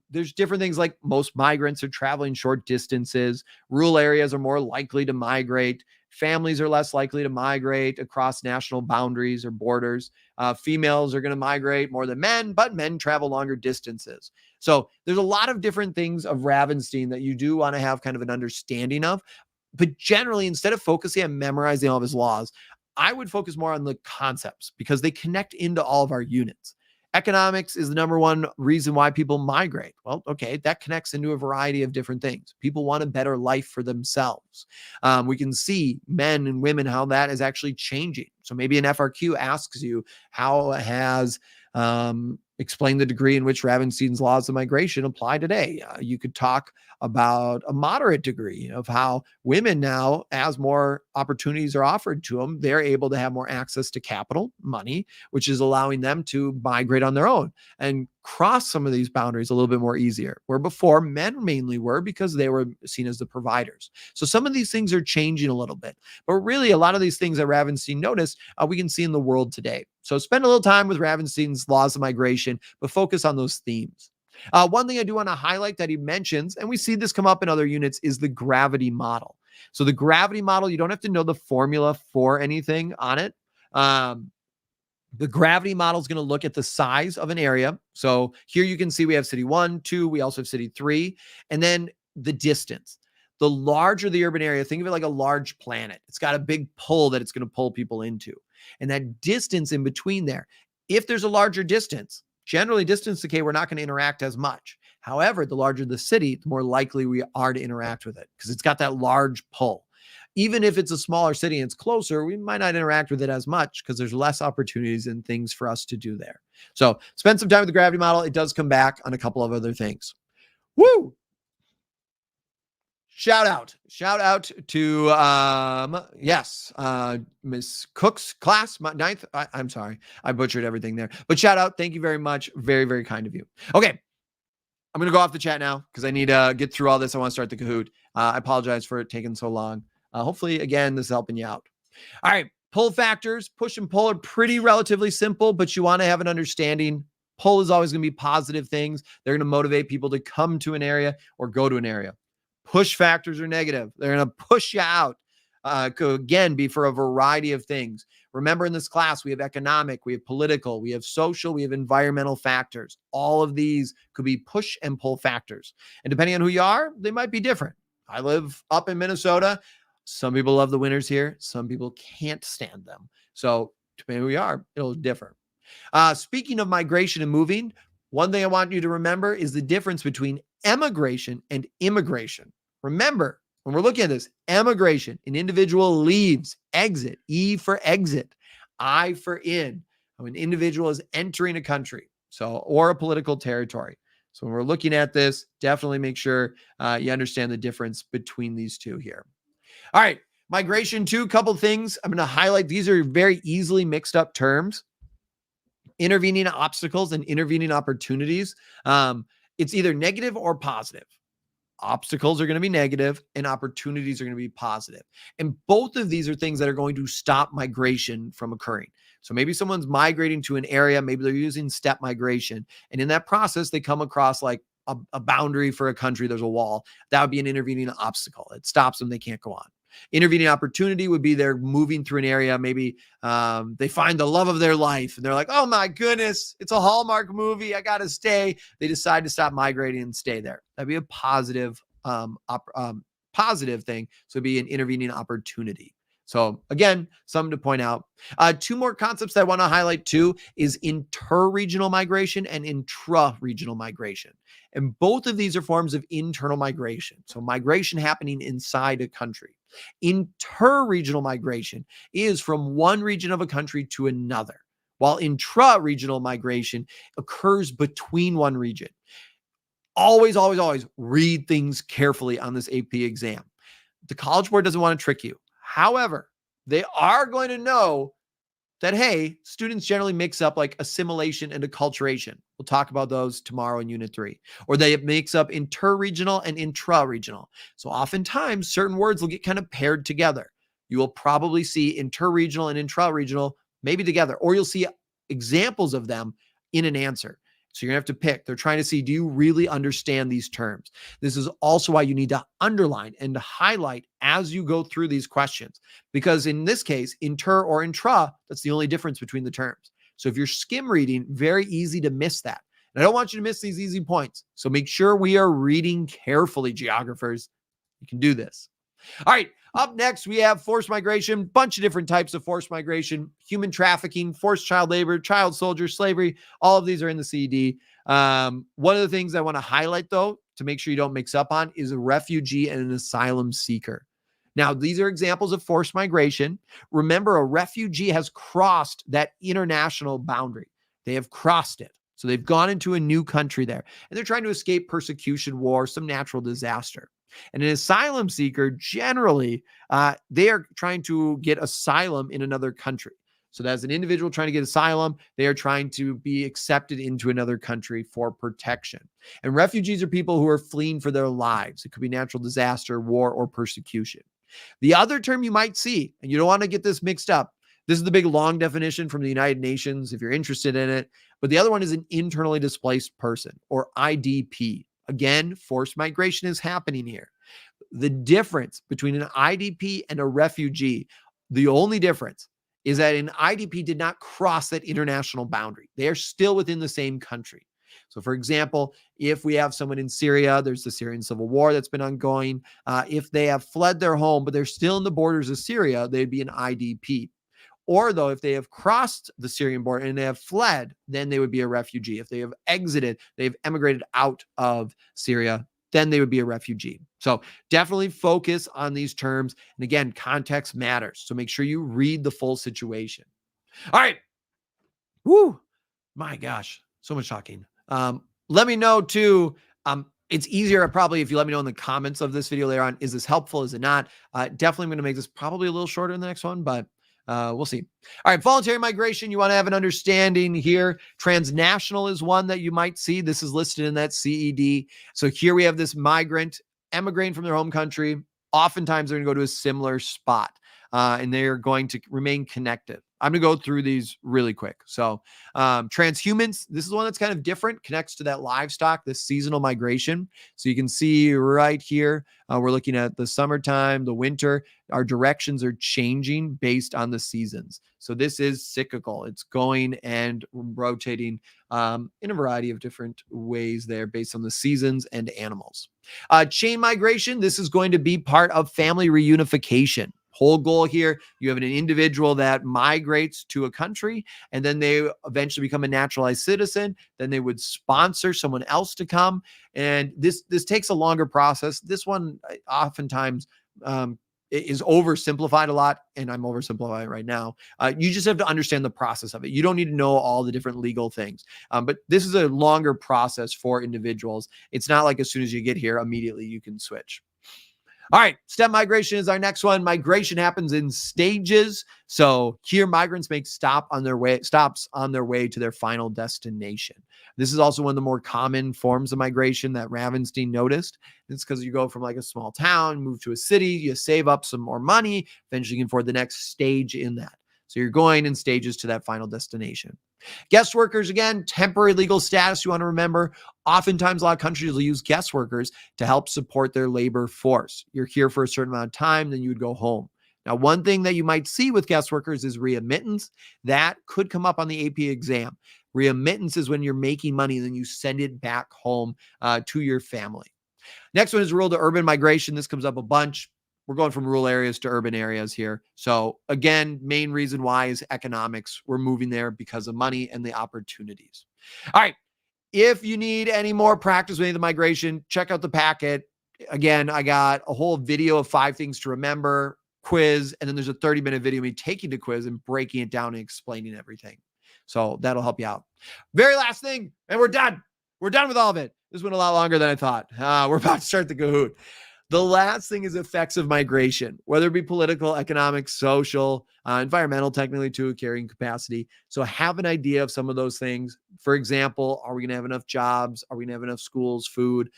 [SPEAKER 1] There's different things like most migrants are traveling short distances. Rural areas are more likely to migrate. Families are less likely to migrate across national boundaries or borders. Females are going to migrate more than men, but men travel longer distances. So there's a lot of different things of Ravenstein that you do want to have kind of an understanding of. But generally, instead of focusing on memorizing all of his laws, I would focus more on the concepts because they connect into all of our units. Economics is the number one reason why people migrate. Well, okay, that connects into a variety of different things. People want a better life for themselves. We can see men and women, how that is actually changing. So maybe an FRQ asks you, how has explain the degree in which Ravenstein's laws of migration apply today. You could talk about a moderate degree of how women now, as more opportunities are offered to them, they're able to have more access to capital, money, which is allowing them to migrate on their own and cross some of these boundaries a little bit more easier, where before men mainly were because they were seen as the providers. So some of these things are changing a little bit, but really a lot of these things that Ravenstein noticed, we can see in the world today. So spend a little time with Ravenstein's laws of migration, but focus on those themes. One thing I do want to highlight that he mentions, and we see this come up in other units, is the gravity model. So the gravity model, you don't have to know the formula for anything on it. The gravity model is going to look at the size of an area. So here you can see we have city 1, 2, we also have city 3, and then the distance. The larger the urban area, think of it like a large planet. It's got a big pull that it's going to pull people into. And that distance in between there, if there's a larger distance, generally distance decay, we're not going to interact as much. However, the larger the city, the more likely we are to interact with it because it's got that large pull. Even if it's a smaller city and it's closer, we might not interact with it as much because there's less opportunities and things for us to do there. So spend some time with the gravity model. It does come back on a couple of other things. Woo! Shout out to Miss Cook's class, my ninth. I'm sorry, I butchered everything there, but shout out, thank you very much, very, very kind of you. Okay, I'm gonna go off the chat now because I need to get through all this. I want to start the Kahoot. I apologize for it taking so long. Hopefully, again, this is helping you out. All right, pull factors, push and pull are pretty relatively simple, but you want to have an understanding. Pull is always going to be positive things. They're going to motivate people to come to an area or go to an area. Push factors are negative. They're going to push you out. Could again be for a variety of things. Remember, in this class, we have economic, we have political, we have social, we have environmental factors. All of these could be push and pull factors. And depending on who you are, they might be different. I live up in Minnesota. Some people love the winters here. Some people can't stand them. So depending on who you are, it'll differ. Speaking of migration and moving, one thing I want you to remember is the difference between emigration and immigration. Remember, when we're looking at this, emigration, an individual leaves, exit, E for exit, I for in. An individual is entering a country, or a political territory. So when we're looking at this, definitely make sure you understand the difference between these two here. All right, migration, two couple things I'm going to highlight. These are very easily mixed up terms. Intervening obstacles and intervening opportunities. It's either negative or positive. Obstacles are going to be negative and opportunities are going to be positive. And both of these are things that are going to stop migration from occurring. So maybe someone's migrating to an area, maybe they're using step migration. And in that process, they come across like a boundary for a country, there's a wall. That would be an intervening obstacle. It stops them, they can't go on. Intervening opportunity would be they're moving through an area. Maybe they find the love of their life and they're like, oh my goodness, it's a Hallmark movie. I got to stay. They decide to stop migrating and stay there. That'd be a positive, positive thing. So it'd be an intervening opportunity. So again, something to point out. Two more concepts that I want to highlight too is inter-regional migration and intra-regional migration. And both of these are forms of internal migration. So migration happening inside a country. Inter-regional migration is from one region of a country to another, while intra-regional migration occurs between one region. Always, always, always read things carefully on this AP exam. The College Board doesn't want to trick you. However, they are going to know that, hey, students generally mix up like assimilation and acculturation. We'll talk about those tomorrow in Unit 3. Or they mix up inter-regional and intra-regional. So oftentimes, certain words will get kind of paired together. You will probably see inter-regional and intra-regional maybe together, or you'll see examples of them in an answer. So you're going to have to pick. They're trying to see, do you really understand these terms? This is also why you need to underline and highlight as you go through these questions. Because in this case, inter or intra, that's the only difference between the terms. So if you're skim reading, very easy to miss that. And I don't want you to miss these easy points. So make sure we are reading carefully, geographers. You can do this. All right. Up next, we have forced migration, bunch of different types of forced migration, human trafficking, forced child labor, child soldier, slavery. All of these are in the CED. One of the things I want to highlight, though, to make sure you don't mix up on, is a refugee and an asylum seeker. Now, these are examples of forced migration. Remember, a refugee has crossed that international boundary. They have crossed it. So they've gone into a new country there, and they're trying to escape persecution, war, some natural disaster. And an asylum seeker, generally, they are trying to get asylum in another country. So as an individual trying to get asylum, they are trying to be accepted into another country for protection. And refugees are people who are fleeing for their lives. It could be natural disaster, war, or persecution. The other term you might see, and you don't want to get this mixed up, this is the big long definition from the United Nations if you're interested in it. But the other one is an internally displaced person, or IDP. Again, forced migration is happening here. The difference between an IDP and a refugee, the only difference is that an IDP did not cross that international boundary. They are still within the same country. So, for example, if we have someone in Syria, there's the Syrian civil war that's been ongoing. If they have fled their home, but they're still in the borders of Syria, they'd be an IDP. Or though, if they have crossed the Syrian border and they have fled, then they would be a refugee. If they have exited, they've emigrated out of Syria, then they would be a refugee. So definitely focus on these terms. And again, context matters. So make sure you read the full situation. All right. Woo. My gosh, so much talking. Let me know too. It's easier probably if you let me know in the comments of this video later on. Is this helpful? Is it not? Definitely going to make this probably a little shorter in the next one, but we'll see. All right, voluntary migration. You want to have an understanding here. Transnational is one that you might see. This is listed in that CED. So here we have this migrant emigrating from their home country. Oftentimes they're going to go to a similar spot and they're going to remain connected. I'm going to go through these really quick. So transhumans, this is one that's kind of different, connects to that livestock, this seasonal migration. So you can see right here, we're looking at the summertime, the winter. Our directions are changing based on the seasons. So this is cyclical. It's going and rotating in a variety of different ways there based on the seasons and animals. Chain migration, this is going to be part of family reunification. Whole goal here, you have an individual that migrates to a country and then they eventually become a naturalized citizen. Then they would sponsor someone else to come. And this takes a longer process. This one oftentimes is oversimplified a lot, and I'm oversimplifying right now. You just have to understand the process of it. You don't need to know all the different legal things. But this is a longer process for individuals. It's not like as soon as you get here, immediately you can switch. All right, step migration is our next one. Migration happens in stages. So here migrants make stops on their way to their final destination. This is also one of the more common forms of migration that Ravenstein noticed. It's because you go from like a small town, move to a city, you save up some more money, eventually you can afford the next stage in that. So you're going in stages to that final destination. Guest workers, again, temporary legal status, you want to remember. Oftentimes, a lot of countries will use guest workers to help support their labor force. You're here for a certain amount of time, then you would go home. Now, one thing that you might see with guest workers is readmittance. That could come up on the AP exam. Readmittance is when you're making money, and then you send it back home to your family. Next one is rural to urban migration. This comes up a bunch. We're going from rural areas to urban areas here. So again, main reason why is economics. We're moving there because of money and the opportunities. All right. If you need any more practice with the migration, check out the packet. Again, I got a whole video of 5 things to remember, quiz, and then there's a 30-minute video of me taking the quiz and breaking it down and explaining everything. So that'll help you out. Very last thing, and we're done. We're done with all of it. This went a lot longer than I thought. We're about to start the Kahoot. The last thing is effects of migration, whether it be political, economic, social, environmental, technically to carrying capacity. So have an idea of some of those things. For example, are we going to have enough jobs? Are we going to have enough schools, food?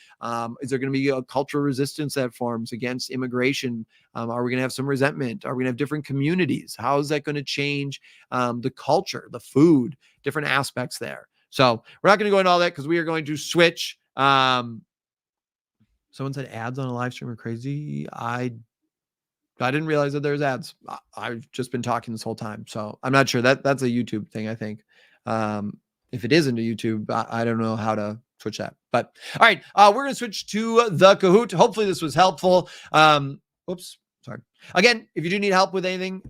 [SPEAKER 1] Is there going to be a cultural resistance that forms against immigration? Are we going to have some resentment? Are we going to have different communities? How is that going to change the culture, the food, different aspects there? So we're not going to go into all that because we are going to switch. Someone said ads on a live stream are crazy. I didn't realize that there's ads. I've just been talking this whole time. So I'm not sure that's a YouTube thing, I think. If it isn't a YouTube, I don't know how to switch that. But all right, we're going to switch to the Kahoot. Hopefully this was helpful. Oops, sorry. Again, if you do need help with anything,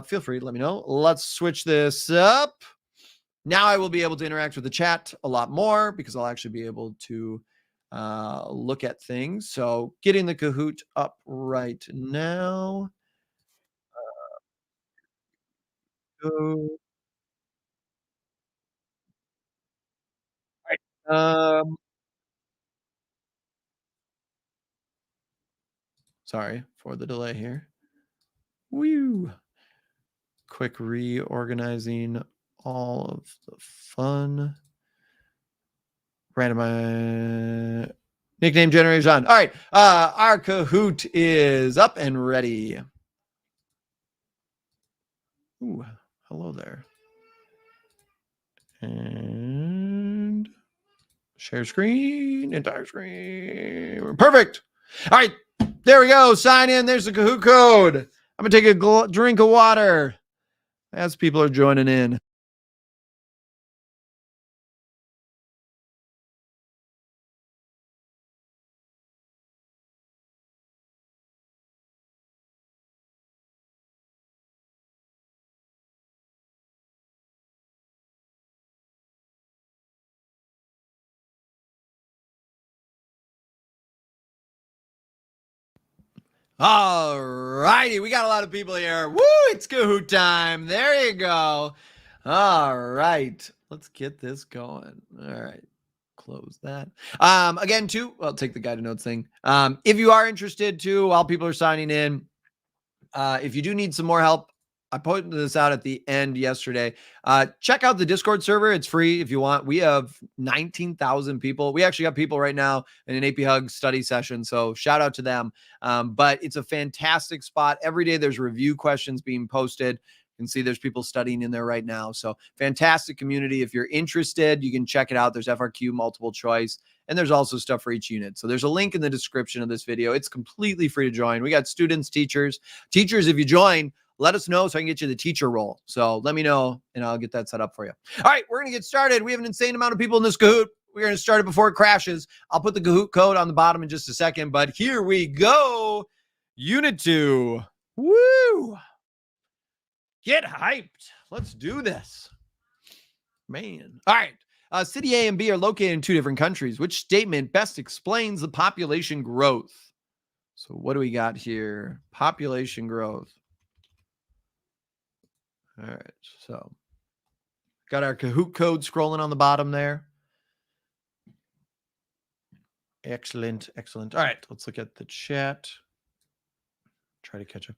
[SPEAKER 1] feel free to let me know. Let's switch this up. Now I will be able to interact with the chat a lot more because I'll actually be able to look at things. So getting the Kahoot up right now. Go. Right. Sorry for the delay here. Woo. Quick reorganizing all of the fun. Random nickname generation. All right. Our Kahoot is up and ready. Ooh, hello there. And share screen, entire screen. Perfect. All right. There we go. Sign in. There's the Kahoot code. I'm going to take a drink of water as people are joining in. All righty. We got a lot of people here. Woo, it's Kahoot time. There you go. All right. Let's get this going. All right. Close that. Again, too, I'll take the guided notes thing. If you are interested too, while people are signing in, if you do need some more help, I put this out at the end yesterday. Check out the Discord server. It's free if you want. We have 19,000 people. We actually got people right now in an APHG study session. So shout out to them. But it's a fantastic spot. Every day there's review questions being posted. You can see there's people studying in there right now. So fantastic community. If you're interested, you can check it out. There's FRQ, multiple choice, and there's also stuff for each unit. So there's a link in the description of this video. It's completely free to join. We got students, teachers. Teachers, if you join, let us know so I can get you the teacher role. So let me know, and I'll get that set up for you. All right, we're going to get started. We have an insane amount of people in this Kahoot. We're going to start it before it crashes. I'll put the Kahoot code on the bottom in just a second, but here we go. Unit 2. Woo! Get hyped. Let's do this. Man. All right. City A and B are located in 2 different countries. Which statement best explains the population growth? So what do we got here? Population growth. All right. So got our Kahoot code scrolling on the bottom there. Excellent. Excellent. All right. Let's look at the chat. Try to catch up.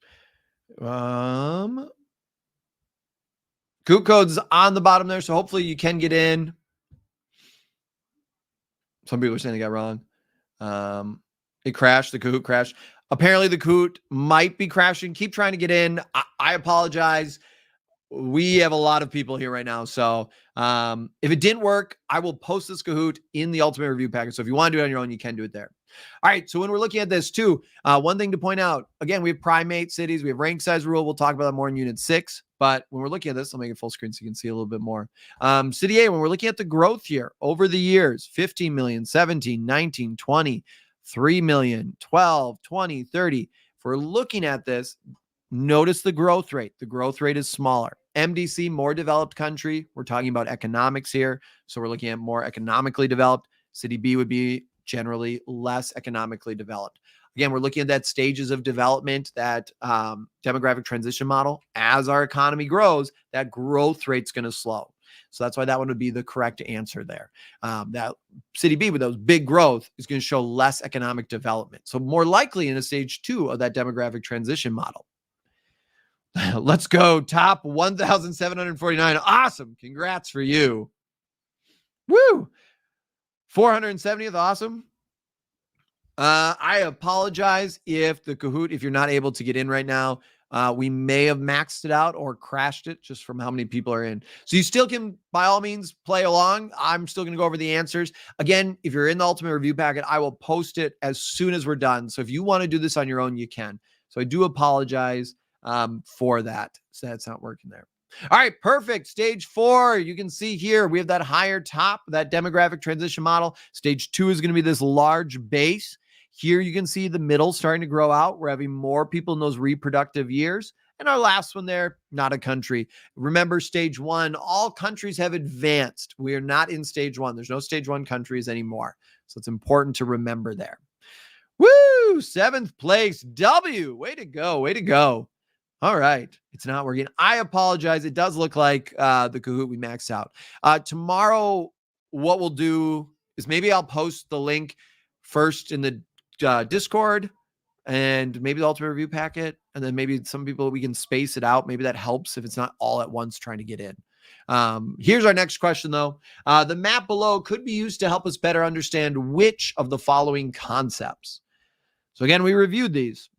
[SPEAKER 1] Kahoot code's on the bottom there, so hopefully you can get in. Some people are saying they got wrong. It crashed. The Kahoot crashed. Apparently, the Kahoot might be crashing. Keep trying to get in. I apologize. We have a lot of people here right now. So if it didn't work, I will post this Kahoot in the Ultimate Review Package. So if you want to do it on your own, you can do it there. All right. So when we're looking at this too, one thing to point out, again, we have primate cities. We have rank size rule. We'll talk about that more in Unit 6. But when we're looking at this, I'll make it full screen so you can see a little bit more. City A, when we're looking at the growth here over the years, 15 million, 17, 19, 20, 3 million, 12, 20, 30. If we're looking at this, notice the growth rate. The growth rate is smaller. MDC, more developed country. We're talking about economics here. So we're looking at more economically developed. City B would be generally less economically developed. Again, we're looking at that stages of development, that demographic transition model. As our economy grows, that growth rate's going to slow. So that's why that one would be the correct answer there. That City B with those big growth is going to show less economic development. So more likely in a stage 2 of that demographic transition model. Let's go. Top 1,749. Awesome. Congrats for you. Woo. 470th. Awesome. I apologize if the Kahoot, if you're not able to get in right now, we may have maxed it out or crashed it just from how many people are in. So you still can, by all means, play along. I'm still going to go over the answers. Again, if you're in the Ultimate Review Packet, I will post it as soon as we're done. So if you want to do this on your own, you can. So I do apologize for that. So that's not working there. All right, perfect. Stage 4, you can see here, we have that higher top, that demographic transition model. Stage 2 is going to be this large base. Here you can see the middle starting to grow out. We're having more people in those reproductive years. And our last one there, not a country. Remember, stage 1, all countries have advanced. We are not in stage 1. There's no stage 1 countries anymore. So it's important to remember there. Woo! 7th place, W. Way to go. Way to go. All right. It's not working. I apologize. It does look like the Kahoot we maxed out. Tomorrow, what we'll do is maybe I'll post the link first in the Discord and maybe the Ultimate Review Packet. And then maybe some people, we can space it out. Maybe that helps if it's not all at once trying to get in. Here's our next question, though. The map below could be used to help us better understand which of the following concepts. So again, we reviewed these.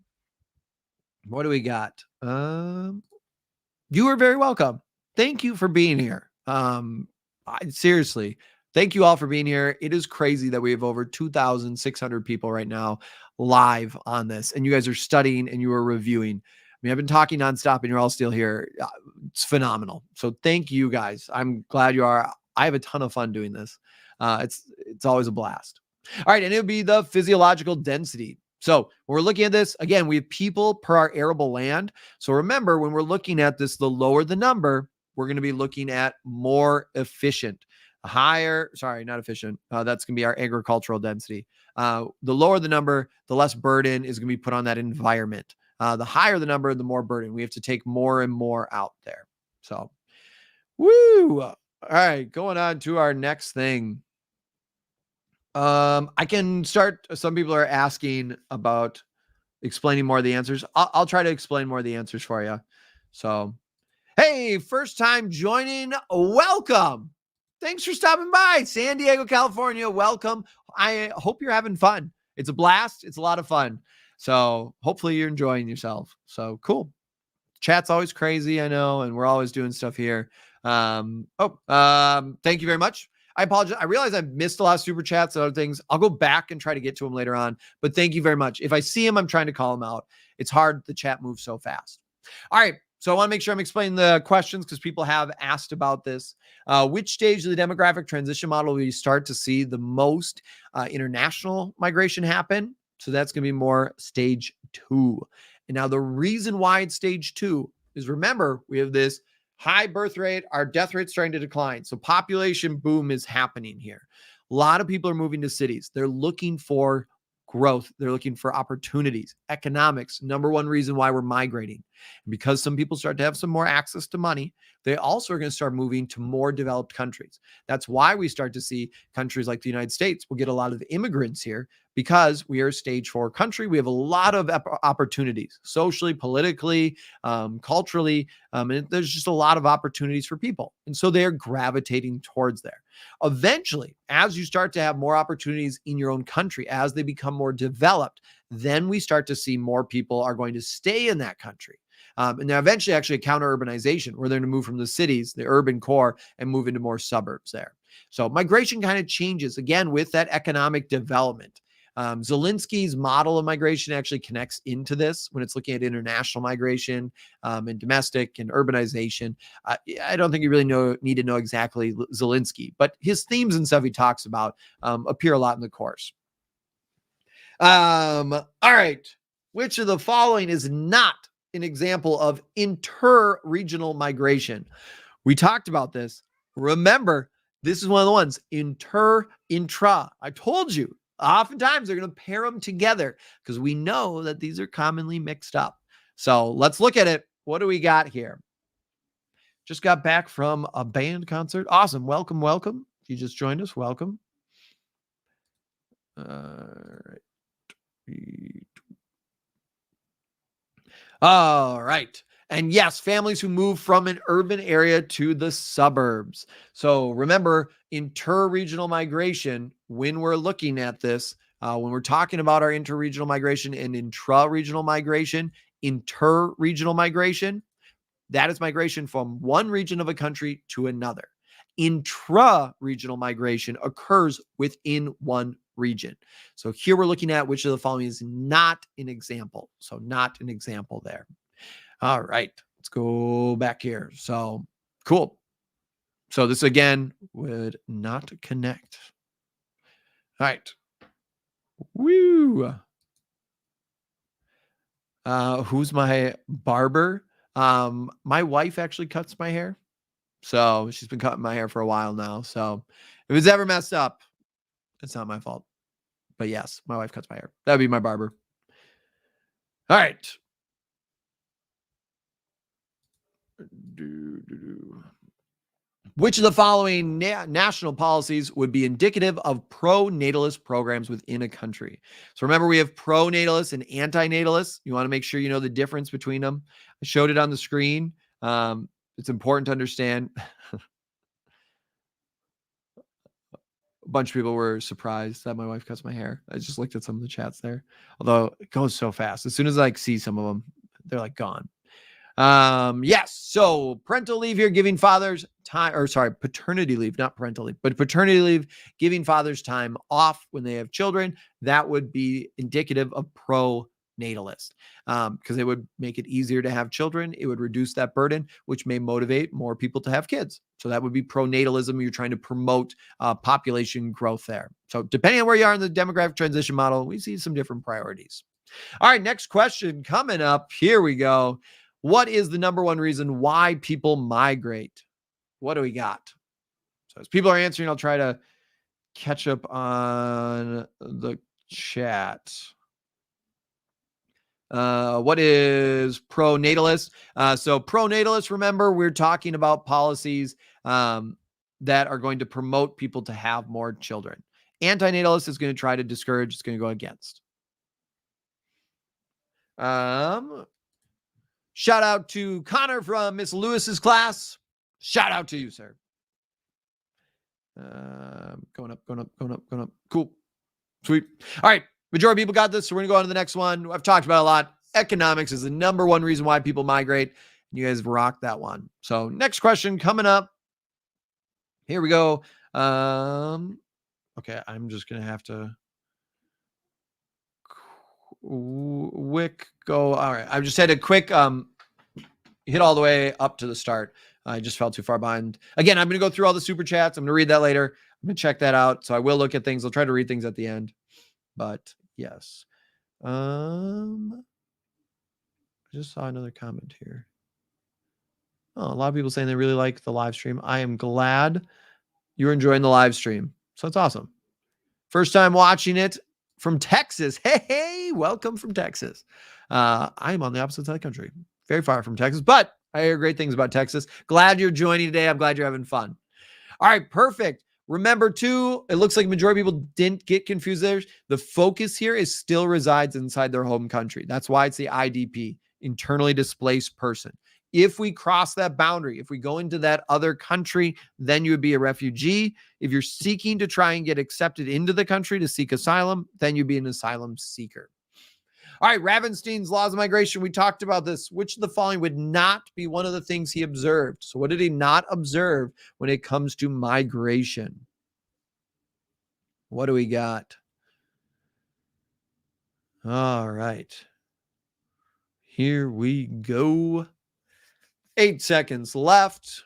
[SPEAKER 1] What do we got? You are very welcome. Thank you for being here. Seriously, Thank you all for being here. It is crazy that we have over 2,600 people right now live on this, and you guys are studying and you are reviewing. I mean, I've been talking nonstop and you're all still here. It's phenomenal. So thank you guys. I'm glad you are. I have a ton of fun doing this. It's always a blast. All right, and it would be the physiological density. So when we're looking at this, again, we have people per our arable land. So remember, when we're looking at this, the lower the number, we're going to be looking at more efficient. Higher, sorry, not efficient. That's going to be our agricultural density. The lower the number, the less burden is going to be put on that environment. The higher the number, the more burden. We have to take more and more out there. So, woo. All right, going on to our next thing. I can start. Some people are asking about explaining more of the answers. I'll try to explain more of the answers for you. So, hey, first time joining, welcome. Thanks for stopping by. San Diego, California, welcome. I hope you're having fun. It's a blast. It's a lot of fun. So hopefully you're enjoying yourself. So cool. Chat's always crazy, I know, and we're always doing stuff here. Thank you very much. I apologize. I realize I've missed a lot of super chats and other things. I'll go back and try to get to them later on, but thank you very much. If I see them, I'm trying to call them out. It's hard. The chat moves so fast. All right. So I want to make sure I'm explaining the questions because people have asked about this. Which stage of the demographic transition model will you start to see the most international migration happen? So that's going to be more stage 2. And now the reason why it's stage 2 is, remember, we have this high birth rate, our death rate's starting to decline. So population boom is happening here. A lot of people are moving to cities. They're looking for growth. They're looking for opportunities. Economics, number one reason why we're migrating. And because some people start to have some more access to money, they also are going to start moving to more developed countries. That's why we start to see countries like the United States will get a lot of immigrants here, because we are a stage 4 country. We have a lot of opportunities socially, politically, culturally, and there's just a lot of opportunities for people. And so they're gravitating towards there. Eventually, as you start to have more opportunities in your own country, as they become more developed, then we start to see more people are going to stay in that country. And then eventually actually a counter urbanization where they're going to move from the cities, the urban core, and move into more suburbs there. So migration kind of changes again with that economic development. Zelensky's model of migration actually connects into this when it's looking at international migration and domestic and urbanization. I don't think you really need to know exactly Zelensky, but his themes and stuff he talks about appear a lot in the course. All right. Which of the following is not an example of inter-regional migration? We talked about this. Remember, this is one of the ones, intra. I told you, oftentimes they're going to pair them together because we know that these are commonly mixed up. So let's look at it. What do we got here? Just got back from a band concert. Awesome. Welcome, welcome. If you just joined us, welcome. All right. All right. And yes, families who move from an urban area to the suburbs. So remember, inter-regional migration, when we're looking at this, when we're talking about our inter-regional migration and intra-regional migration, inter-regional migration, that is migration from one region of a country to another. Intra-regional migration occurs within one region. So here we're looking at which of the following is not an example. So not an example there. All right, let's go back here. So cool. So this again would not connect. All right. Woo. Who's my barber? My wife actually cuts my hair. So she's been cutting my hair for a while now. So if it's ever messed up, it's not my fault. But yes, my wife cuts my hair. That'd be my barber. All right. Which of the following national policies would be indicative of pro-natalist programs within a country? So remember, we have pro-natalists and anti-natalists. You want to make sure you know the difference between them. I showed it on the screen. It's important to understand. A bunch of people were surprised that my wife cuts my hair. I just looked at some of the chats there. Although it goes so fast. As soon as I see some of them, they're like gone. Yes. So parental leave here, giving fathers time, or sorry, paternity leave, not parental leave, but paternity leave, giving fathers time off when they have children. That would be indicative of pro-natalist, because it would make it easier to have children. It would reduce that burden, which may motivate more people to have kids. So that would be pro-natalism. You're trying to promote population growth there. So depending on where you are in the demographic transition model, we see some different priorities. All right, next question coming up. Here we go. What is the number one reason why people migrate? What do we got? So as people are answering, I'll try to catch up on the chat. What is pro-natalist? So pro-natalist, remember, we're talking about policies that are going to promote people to have more children. Anti-natalist is going to try to discourage, it's going to go against. Shout out to Connor from Miss Lewis's class. Shout out to you, sir. Going up. Cool. Sweet. All right. Majority of people got this, so we're going to go on to the next one. I've talked about a lot. Economics is the number one reason why people migrate. You guys rocked that one. So next question coming up. Here we go. Okay, I'm just going to have to go. All right. I just had a quick hit all the way up to the start. I just fell too far behind. Again, I'm going to go through all the super chats. I'm going to read that later. I'm going to check that out. So I will look at things. I'll try to read things at the end. But yes. I just saw another comment here. Oh, a lot of people saying they really like the live stream. I am glad you're enjoying the live stream. So it's awesome. First time watching it from Texas. Hey, welcome from Texas. I'm on the opposite side of the country. Very far from Texas, but I hear great things about Texas. Glad you're joining today. I'm glad you're having fun. All right, perfect. Remember too, it looks like a majority of people didn't get confused there. The focus here is still resides inside their home country. That's why it's the IDP, internally displaced person. If we cross that boundary, if we go into that other country, then you would be a refugee. If you're seeking to try and get accepted into the country to seek asylum, then you'd be an asylum seeker. All right, Ravenstein's laws of migration. We talked about this. Which of the following would not be one of the things he observed? So what did he not observe when it comes to migration? What do we got? All right. Here we go. 8 seconds left.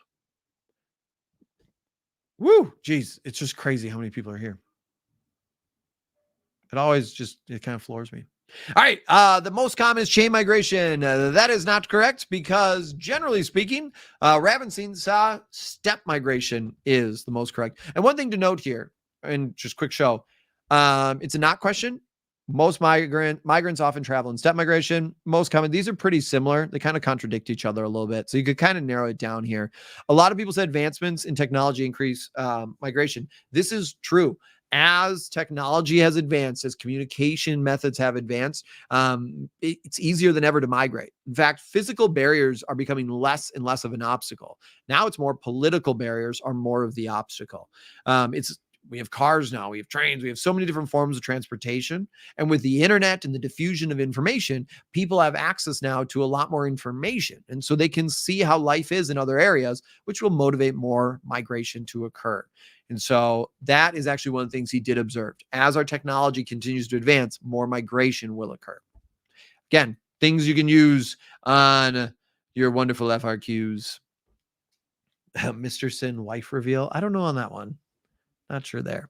[SPEAKER 1] Woo, geez, it's just crazy how many people are here. It kind of floors me. All right, the most common is chain migration. That is not correct because generally speaking, Ravenstein saw step migration is the most correct. And one thing to note here, and just quick show, it's a not question. Most migrants often travel in step migration. Most common, these are pretty similar. They kind of contradict each other a little bit. So you could kind of narrow it down here. A lot of people said advancements in technology increase migration. This is true. As technology has advanced, as communication methods have advanced, it's easier than ever to migrate. In fact, physical barriers are becoming less and less of an obstacle. Now it's more political barriers are more of the obstacle. We have cars now, we have trains, we have so many different forms of transportation. And with the internet and the diffusion of information, people have access now to a lot more information. And so they can see how life is in other areas, which will motivate more migration to occur. And so that is actually one of the things he did observe. As our technology continues to advance, more migration will occur. Again, things you can use on your wonderful FRQs. Mr. Sinn wife reveal. I don't know on that one. Not sure there.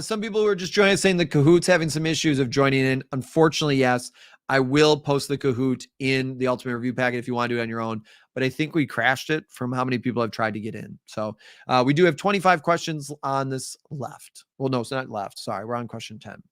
[SPEAKER 1] Some people were just joining us saying the Kahoot's having some issues of joining in. Unfortunately, yes, I will post the Kahoot in the Ultimate Review Packet if you want to do it on your own. But I think we crashed it from how many people have tried to get in. So we do have 25 questions on this left. Well, no, it's not left. Sorry, we're on question 10.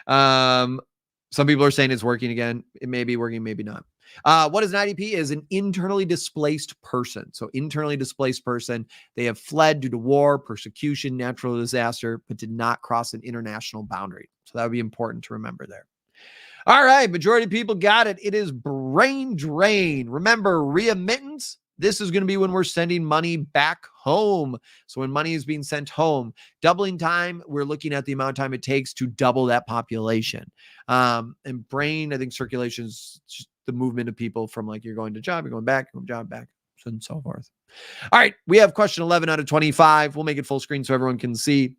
[SPEAKER 1] Some people are saying it's working again. It may be working, maybe not. What is an IDP? Is an internally displaced person. So internally displaced person, they have fled due to war, persecution, natural disaster, but did not cross an international boundary. So that would be important to remember there. All right, majority of people got it. It is brain drain. Remember, remittance. This is going to be when we're sending money back home. So when money is being sent home, doubling time, we're looking at the amount of time it takes to double that population. And brain, I think circulation is the movement of people from like you're going to job, you're going back, you're going job, back, and so forth. All right, we have question 11 out of 25. We'll make it full screen so everyone can see.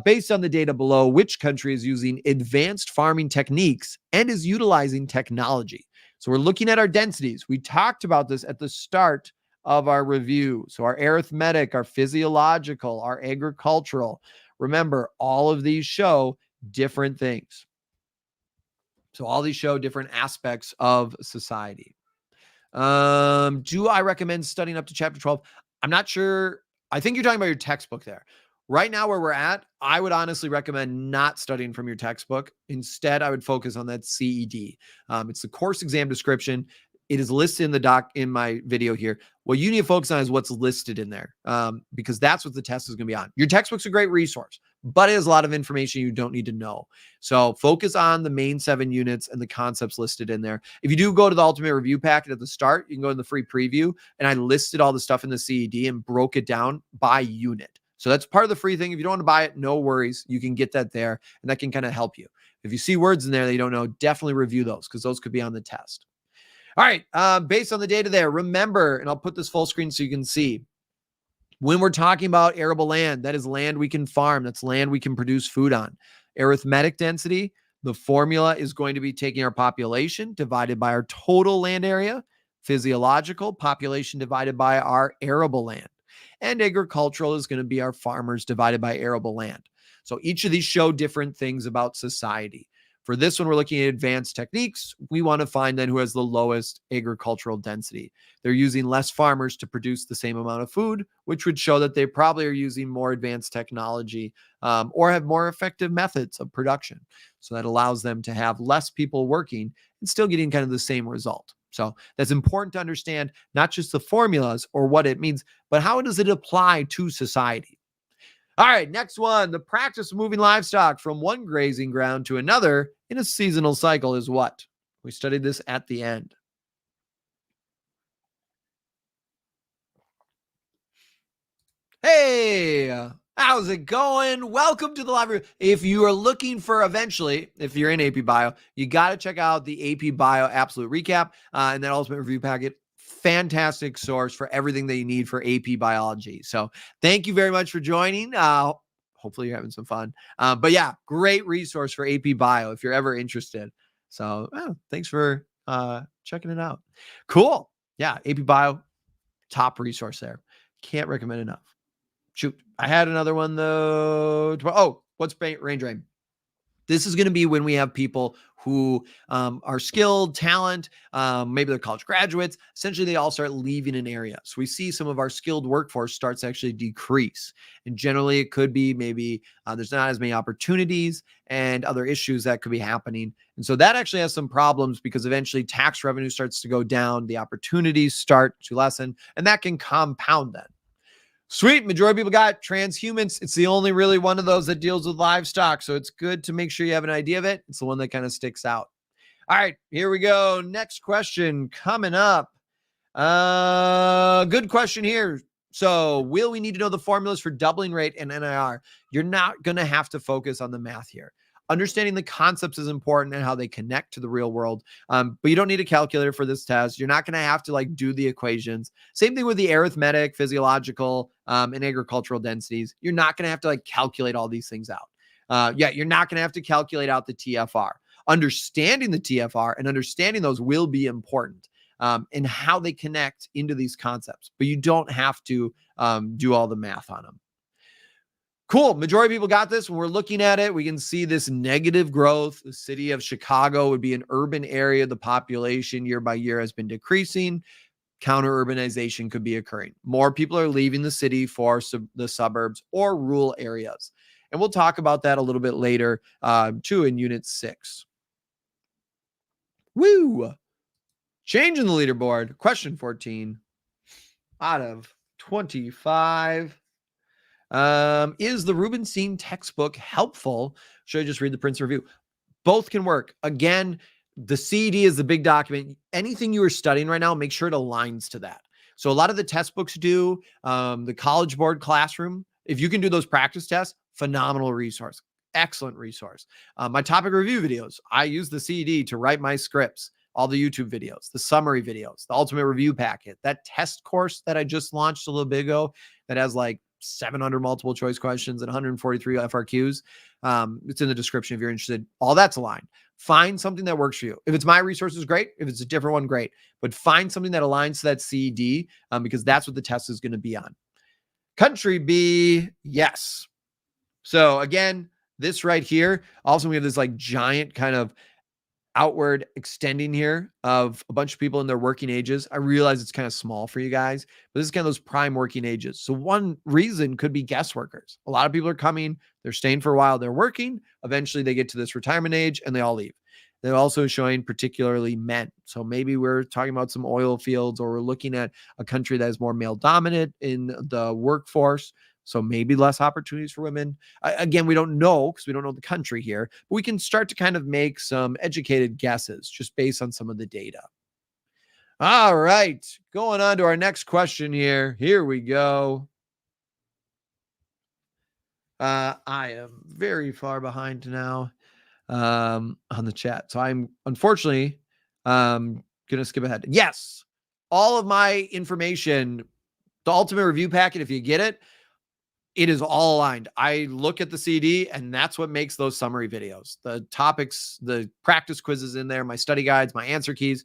[SPEAKER 1] Based on the data below, which country is using advanced farming techniques and is utilizing technology? So we're looking at our densities. We talked about this at the start of our review. So our arithmetic, our physiological, our agricultural. Remember, all of these show different things. So all these show different aspects of society. Do I recommend studying up to chapter 12? I'm not sure. I think you're talking about your textbook there. Right now, where we're at, I would honestly recommend not studying from your textbook. Instead, I would focus on that CED. It's the course exam description. It is listed in the doc in my video here. What you need to focus on is what's listed in there, because that's what the test is going to be on. Your textbook's a great resource, but it has a lot of information you don't need to know. So focus on the main 7 units and the concepts listed in there. If you do go to the Ultimate Review Packet at the start, you can go in the free preview, and I listed all the stuff in the CED and broke it down by unit. So that's part of the free thing. If you don't want to buy it, no worries. You can get that there, and that can kind of help you. If you see words in there that you don't know, definitely review those because those could be on the test. All right, based on the data there, remember, and I'll put this full screen so you can see, when we're talking about arable land, that is land we can farm. That's land we can produce food on. Arithmetic density, the formula is going to be taking our population divided by our total land area. Physiological, population divided by our arable land. And agricultural is going to be our farmers divided by arable land. So each of these show different things about society. For this one, we're looking at advanced techniques. We want to find then who has the lowest agricultural density. They're using less farmers to produce the same amount of food, which would show that they probably are using more advanced technology or have more effective methods of production. So that allows them to have less people working and still getting kind of the same result. So that's important to understand, not just the formulas or what it means, but how does it apply to society? All right, next one. The practice of moving livestock from one grazing ground to another in a seasonal cycle is what? We studied this at the end. Hey, how's it going? Welcome to the library. If you are looking for eventually, if you're in AP Bio, you got to check out the AP Bio Absolute Recap and that Ultimate Review Packet. Fantastic source for everything that you need for AP Biology. So thank you very much for joining. Hopefully you're having some fun. But yeah, great resource for AP Bio if you're ever interested. So thanks for checking it out. Cool. Yeah, AP Bio, top resource there. Can't recommend enough. Shoot, I had another one though. Oh, what's range drain? This is going to be when we have people who are skilled, talent, maybe they're college graduates. Essentially, they all start leaving an area. So we see some of our skilled workforce starts to actually decrease. And generally, it could be maybe there's not as many opportunities and other issues that could be happening. And so that actually has some problems because eventually tax revenue starts to go down. The opportunities start to lessen, and that can compound then. Sweet. Majority of people got transhumance. It's the only really one of those that deals with livestock. So it's good to make sure you have an idea of it. It's the one that kind of sticks out. All right, here we go. Next question coming up. Good question here. So will we need to know the formulas for doubling rate and NIR? You're not going to have to focus on the math here. Understanding the concepts is important and how they connect to the real world. But you don't need a calculator for this test. You're not going to have to do the equations. Same thing with the arithmetic, physiological, and agricultural densities. You're not going to have to calculate all these things out. You're not going to have to calculate out the TFR. Understanding the TFR and understanding those will be important and how they connect into these concepts. But you don't have to do all the math on them. Cool. Majority of people got this. When we're looking at it, we can see this negative growth. The city of Chicago would be an urban area. The population year by year has been decreasing. Counter-urbanization could be occurring. More people are leaving the city for the suburbs or rural areas. And we'll talk about that a little bit later, too, in Unit 6. Woo! Changing the leaderboard. Question 14 out of 25. Is the Rubenstein textbook helpful? Should I just read the Prince review? Both can work. Again, the CED is the big document. Anything you are studying right now, make sure it aligns to that. So a lot of the test books do, the College Board Classroom. If you can do those practice tests, phenomenal resource. Excellent resource. My topic review videos, I use the CED to write my scripts. all the YouTube videos, the summary videos, the ultimate review packet, that test course that I just launched a little bit ago that has like 700 multiple choice questions and 143 FRQs. It's in the description if you're interested. All that's aligned. Find something that works for you. If it's my resources, great. If it's a different one, great. But find something that aligns to that CED because that's what the test is going to be on. Country B, yes. So again, this right here, also we have this like giant kind of outward extending here of a bunch of people in their working ages. I realize it's kind of small for you guys, but this is kind of those prime working ages. So one reason could be guest workers. A lot of people are coming, they're staying for a while, they're working. Eventually they get to this retirement age and they all leave. They're also showing particularly men. So maybe we're talking about some oil fields, or we're looking at a country that is more male dominant in the workforce. So maybe less opportunities for women. Again, we don't know because we don't know the country here, but we can start to kind of make some educated guesses just based on some of the data. All right, going on to our next question here. Here we go. I am very far behind now on the chat. So I'm unfortunately going to skip ahead. Yes, all of my information, the ultimate review packet, if you get it, it is all aligned. I look at the CD and that's what makes those summary videos. The topics, the practice quizzes in there, my study guides, my answer keys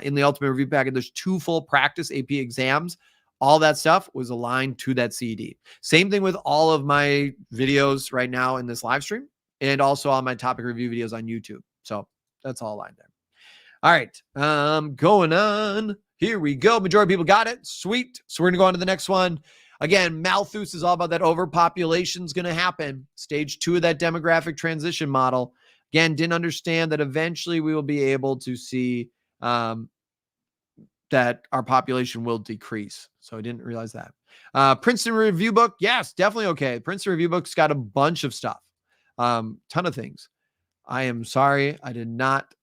[SPEAKER 1] in the ultimate review packet. There's 2 full practice AP exams. All that stuff was aligned to that CD. Same thing with all of my videos right now in this live stream and also all my topic review videos on YouTube. So that's all aligned there. All right, going on. Here we go. Majority of people got it. Sweet. So we're going to go on to the next one. Again, Malthus is all about that overpopulation is going to happen. Stage 2 of that demographic transition model. Again, didn't understand that eventually we will be able to see that our population will decrease. So I didn't realize that. Princeton Review Book. Yes, definitely okay. Princeton Review Book's got a bunch of stuff. Ton of things. I am sorry. I did not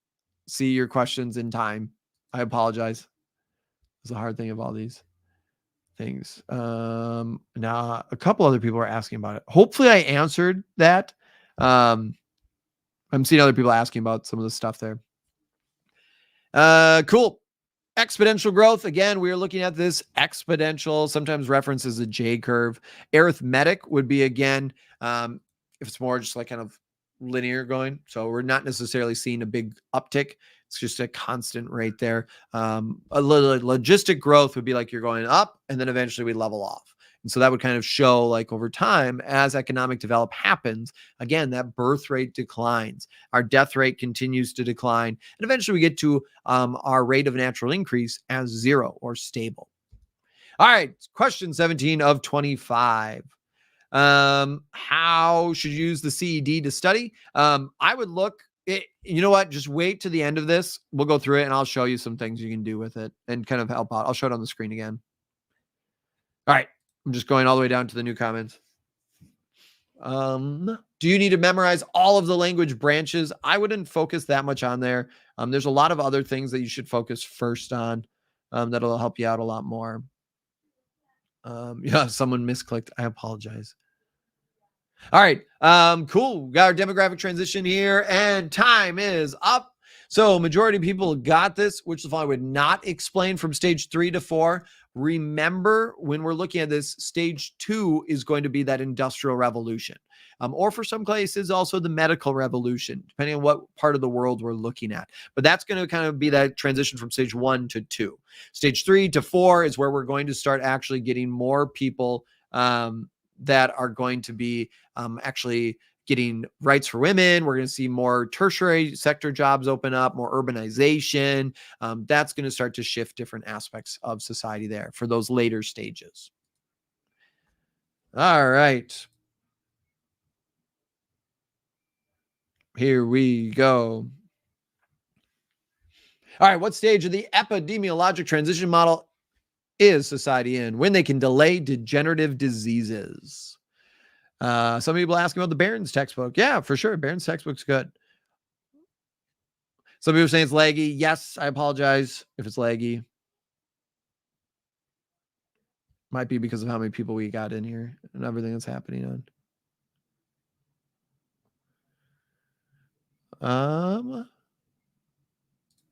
[SPEAKER 1] see your questions in time. I apologize. It's a hard thing of all these things. Now a couple other people are asking about it. Hopefully I answered that. I'm seeing other people asking about some of the stuff there. Cool. Exponential growth. Again, we are looking at this exponential, sometimes referenced as a J curve. Arithmetic would be, again, if it's more just like kind of linear going. So we're not necessarily seeing a big uptick. It's just a constant rate there. A logistic growth would be like you're going up and then eventually we level off. And so that would kind of show like over time as economic development happens, again, that birth rate declines. Our death rate continues to decline. And eventually we get to our rate of natural increase as 0 or stable. All right. Question 17 of 25. How should you use the CED to study? I would look you know what? Just wait to the end of this. We'll go through it and I'll show you some things you can do with it and kind of help out. I'll show it on the screen again. All right. I'm just going all the way down to the new comments. Do you need to memorize all of the language branches? I wouldn't focus that much on there. There's a lot of other things that you should focus first on that'll help you out a lot more. Yeah, someone misclicked. I apologize. All right. Cool. We got our demographic transition here and time is up. So majority of people got this, which is why I would not explain from stage 3 to 4. Remember, when we're looking at this, stage 2 is going to be that industrial revolution. Or for some places, also the medical revolution, depending on what part of the world we're looking at. But that's going to kind of be that transition from stage 1 to 2. Stage 3 to 4 is where we're going to start actually getting more people that are going to be actually getting rights for women. We're going to see more tertiary sector jobs open up, more urbanization. That's going to start to shift different aspects of society there for those later stages. All right. Here we go. All right. What stage of the epidemiologic transition model is society in when they can delay degenerative diseases? Some people asking about the Barron's textbook. Yeah, for sure. Barron's textbook's good. Some people saying it's laggy. Yes, I apologize if it's laggy. Might be because of how many people we got in here and everything that's happening on.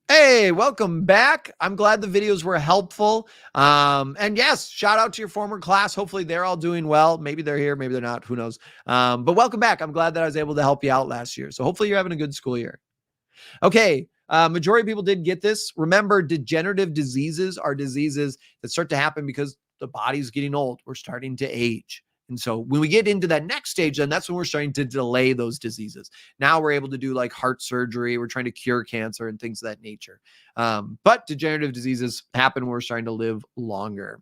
[SPEAKER 1] Hey, Okay, welcome back. I'm glad the videos were helpful. And yes, shout out to your former class. Hopefully they're all doing well. Maybe they're here, maybe they're not, who knows. But welcome back. I'm glad that I was able to help you out last year. So hopefully you're having a good school year. Okay, majority of people did get this. Remember, degenerative diseases are diseases that start to happen because the body's getting old. We're starting to age. And so when we get into that next stage, then that's when we're starting to delay those diseases. Now we're able to do like heart surgery. We're trying to cure cancer and things of that nature. But degenerative diseases happen when we're starting to live longer.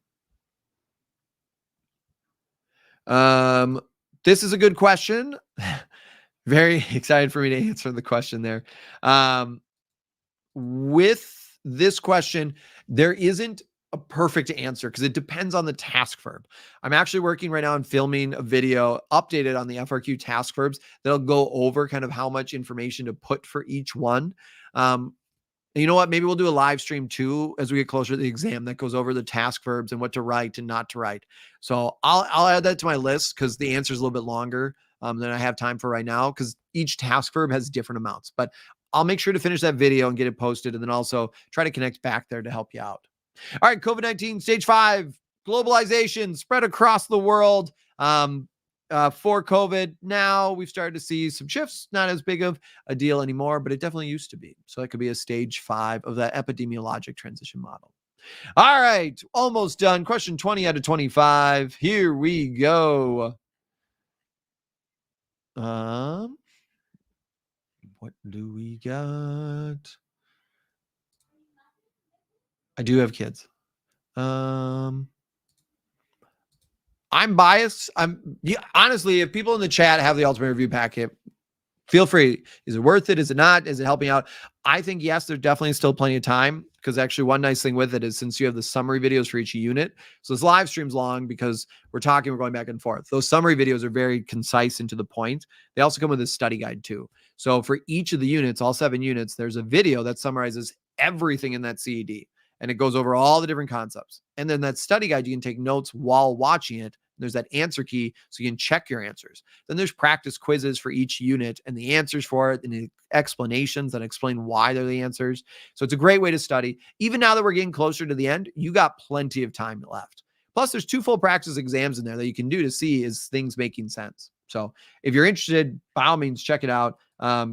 [SPEAKER 1] This is a good question. Very excited for me to answer the question there. With this question, there isn't a perfect answer because it depends on the task verb. I'm actually working right now on filming a video updated on the FRQ task verbs that'll go over kind of how much information to put for each one. You know what? Maybe we'll do a live stream too as we get closer to the exam that goes over the task verbs and what to write and not to write. So I'll add that to my list because the answer is a little bit longer than I have time for right now because each task verb has different amounts. But I'll make sure to finish that video and get it posted and then also try to connect back there to help you out. All right, COVID-19 stage 5, globalization spread across the world. For COVID, now we've started to see some shifts, not as big of a deal anymore, but it definitely used to be. So that could be a stage 5 of that epidemiologic transition model. All right, almost done. Question 20 out of 25. Here we go. What do we got? I do have kids. I'm biased. Honestly, if people in the chat have the ultimate review packet, feel free. Is it worth it? Is it not? Is it helping out? I think yes, there's definitely still plenty of time because actually one nice thing with it is since you have the summary videos for each unit, so this live stream's long because we're going back and forth. Those summary videos are very concise and to the point. They also come with a study guide too. So for each of the units, all 7 units, there's a video that summarizes everything in that CED. And it goes over all the different concepts. And then that study guide, you can take notes while watching it. There's that answer key so you can check your answers. Then there's practice quizzes for each unit and the answers for it and the explanations that explain why they're the answers. So it's a great way to study. Even now that we're getting closer to the end, you got plenty of time left. Plus, there's 2 full practice exams in there that you can do to see is things making sense. So if you're interested, by all means, check it out.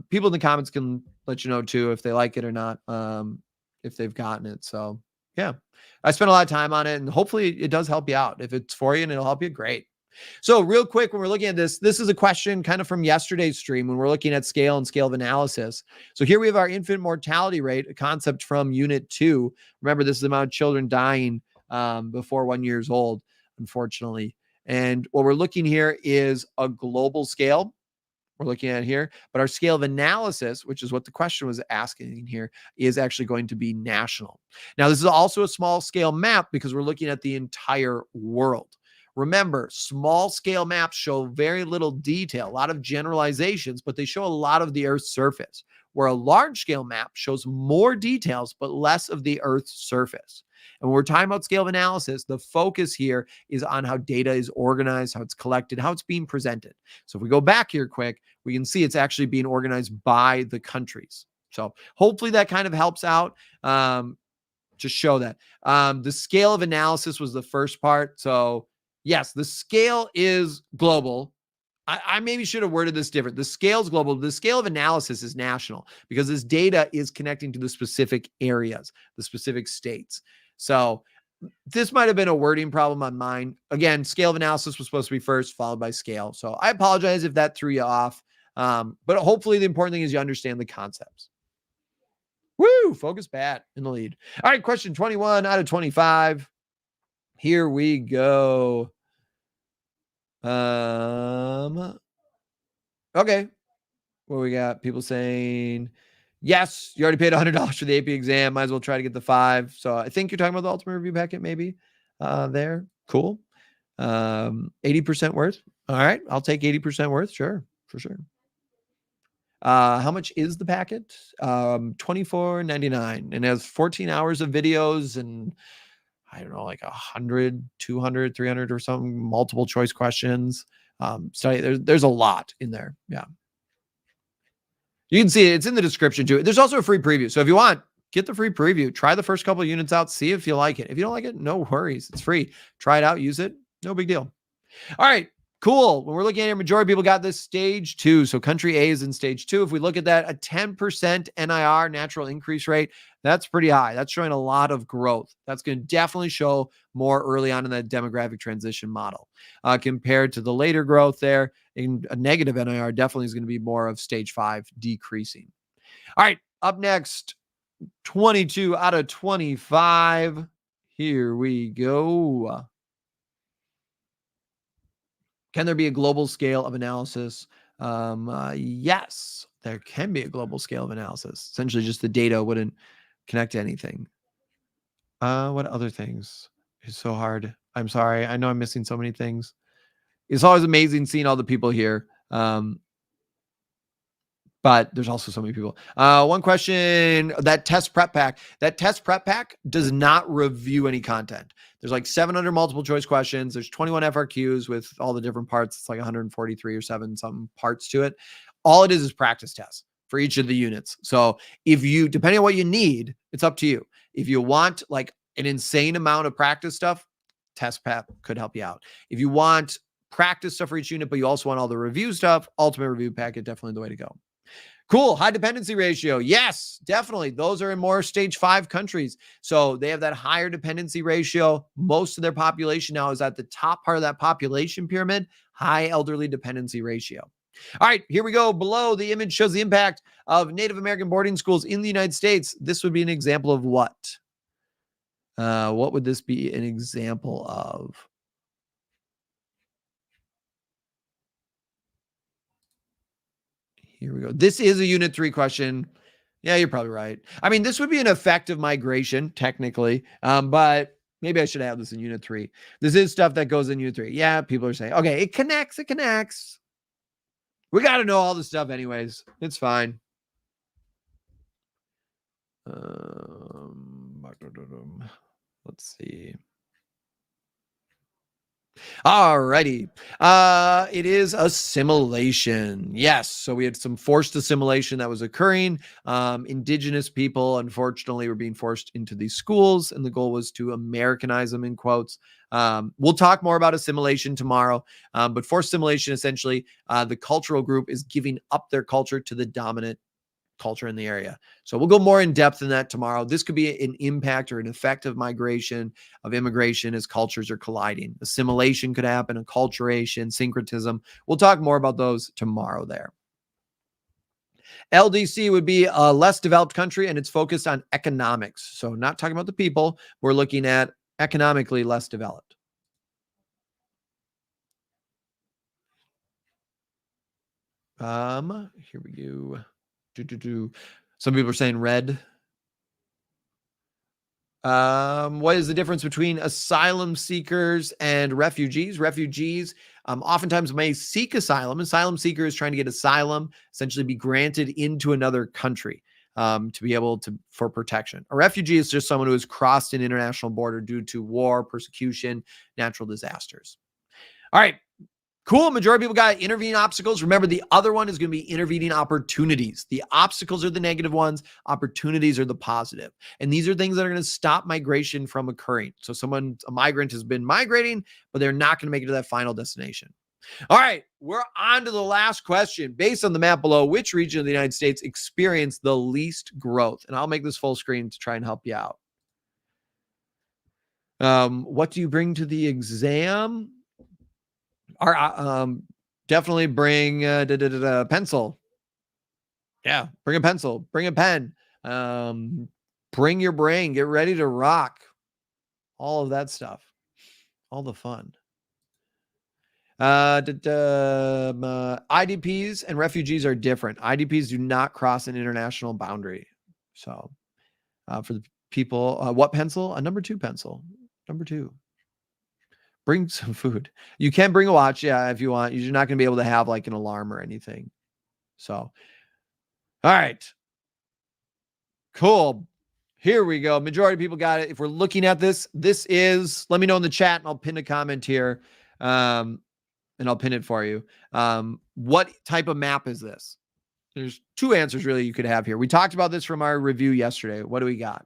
[SPEAKER 1] People in the comments can let you know too if they like it or not. If they've gotten it. So yeah, I spent a lot of time on it and hopefully it does help you out. If it's for you and it'll help you, great. So real quick, when we're looking at this is a question kind of from yesterday's stream when we're looking at scale and scale of analysis. So here we have our infant mortality rate, a concept from unit 2. Remember, this is the amount of children dying before 1 year old, unfortunately. And what we're looking here is a global scale. We're looking at here, but our scale of analysis, which is what the question was asking here, is actually going to be national. Now, this is also a small scale map because we're looking at the entire world. Remember, small scale maps show very little detail, a lot of generalizations, but they show a lot of the Earth's surface, where a large scale map shows more details, but less of the Earth's surface. And when we're talking about scale of analysis, the focus here is on how data is organized, how it's collected, how it's being presented. So if we go back here quick, we can see it's actually being organized by the countries. So hopefully that kind of helps out to show that. The scale of analysis was the first part. So yes, the scale is global. I maybe should have worded this different. The scale is global. The scale of analysis is national because this data is connecting to the specific areas, the specific states. So this might have been a wording problem on mine. Again, scale of analysis was supposed to be first, followed by scale. So I apologize if that threw you off. But hopefully the important thing is you understand the concepts. Woo! Focus bat in the lead. All right, question 21 out of 25. Here we go. Okay. What we got? People saying, yes, you already paid $100 for the AP exam. Might as well try to get the 5. So I think you're talking about the ultimate review packet, maybe there. Cool. 80% worth. All right. I'll take 80% worth. Sure. For sure. How much is the packet? $24.99 and has 14 hours of videos and I don't know, like 100, 200, 300 or something, multiple choice questions. Study. There's a lot in there. Yeah. You can see it. It's in the description too. There's also a free preview. So if you want, get the free preview. Try the first couple of units out. See if you like it. If you don't like it, no worries. It's free. Try it out. Use it. No big deal. All right. Cool. When we're looking at it, majority of people got this stage 2. So country A is in stage 2. If we look at that, a 10% NIR natural increase rate, that's pretty high. That's showing a lot of growth. That's going to definitely show more early on in that demographic transition model compared to the later growth there. In a negative NIR definitely is going to be more of stage 5 decreasing. All right. Up next, 22 out of 25. Here we go. Can there be a global scale of analysis? Yes, there can be a global scale of analysis. Essentially, just the data wouldn't connect to anything. What other things? It's so hard. I'm sorry. I know I'm missing so many things. It's always amazing seeing all the people here. But there's also so many people. One question, that test prep pack does not review any content. There's like 700 multiple choice questions. There's 21 FRQs with all the different parts. It's like 143 or 7 something parts to it. All it is practice tests for each of the units. So if you, depending on what you need, it's up to you. If you want like an insane amount of practice stuff, test prep could help you out. If you want practice stuff for each unit, but you also want all the review stuff, ultimate review packet, definitely the way to go. Cool. High dependency ratio. Yes, definitely. Those are in more stage 5 countries. So they have that higher dependency ratio. Most of their population now is at the top part of that population pyramid, high elderly dependency ratio. All right, here we go. Below, the image shows the impact of Native American boarding schools in the United States. This would be an example of what? What would this be an example of? Here we go. This is a unit 3 question. Yeah, you're probably right. I mean, this would be an effective migration, technically, but maybe I should have this in unit 3. This is stuff that goes in unit 3. Yeah, people are saying, okay, it connects. We got to know all this stuff anyways. It's fine. Let's see. Alrighty. It is assimilation. Yes. So we had some forced assimilation that was occurring. Indigenous people, unfortunately, were being forced into these schools, and the goal was to Americanize them, in quotes. We'll talk more about assimilation tomorrow. But forced assimilation, essentially, the cultural group is giving up their culture to the dominant culture in the area. So we'll go more in depth in that tomorrow. This could be an impact or an effect of migration, of immigration as cultures are colliding. Assimilation could happen, acculturation, syncretism. We'll talk more about those tomorrow there. LDC would be a less developed country, and it's focused on economics. So not talking about the people, we're looking at economically less developed. Here we go. Some people are saying red. What is the difference between asylum seekers and refugees? Refugees oftentimes may seek asylum. Asylum seeker is trying to get asylum, essentially be granted into another country to be able to for protection. A refugee is just someone who has crossed an international border due to war, persecution, natural disasters. All right. Cool. Majority of people got intervening obstacles. Remember, the other one is going to be intervening opportunities. The obstacles are the negative ones. Opportunities are the positive. And these are things that are going to stop migration from occurring. So a migrant has been migrating, but they're not going to make it to that final destination. All right. We're on to the last question. Based on the map below, which region of the United States experienced the least growth? And I'll make this full screen to try and help you out. What do you bring to the exam? Definitely bring a pencil. Yeah, bring a pencil, bring a pen, bring your brain, get ready to rock. All of that stuff, all the fun. IDPs and refugees are different. IDPs do not cross an international boundary. So for the people, what pencil? A number 2 pencil. Number 2. Bring some food. You can bring a watch, yeah, if you want. You're not going to be able to have like an alarm or anything. So, all right. Cool. Here we go. Majority of people got it. If we're looking at this, this is, let me know in the chat and I'll pin a comment here. And I'll pin it for you. What type of map is this? There's two answers really you could have here. We talked about this from our review yesterday. What do we got?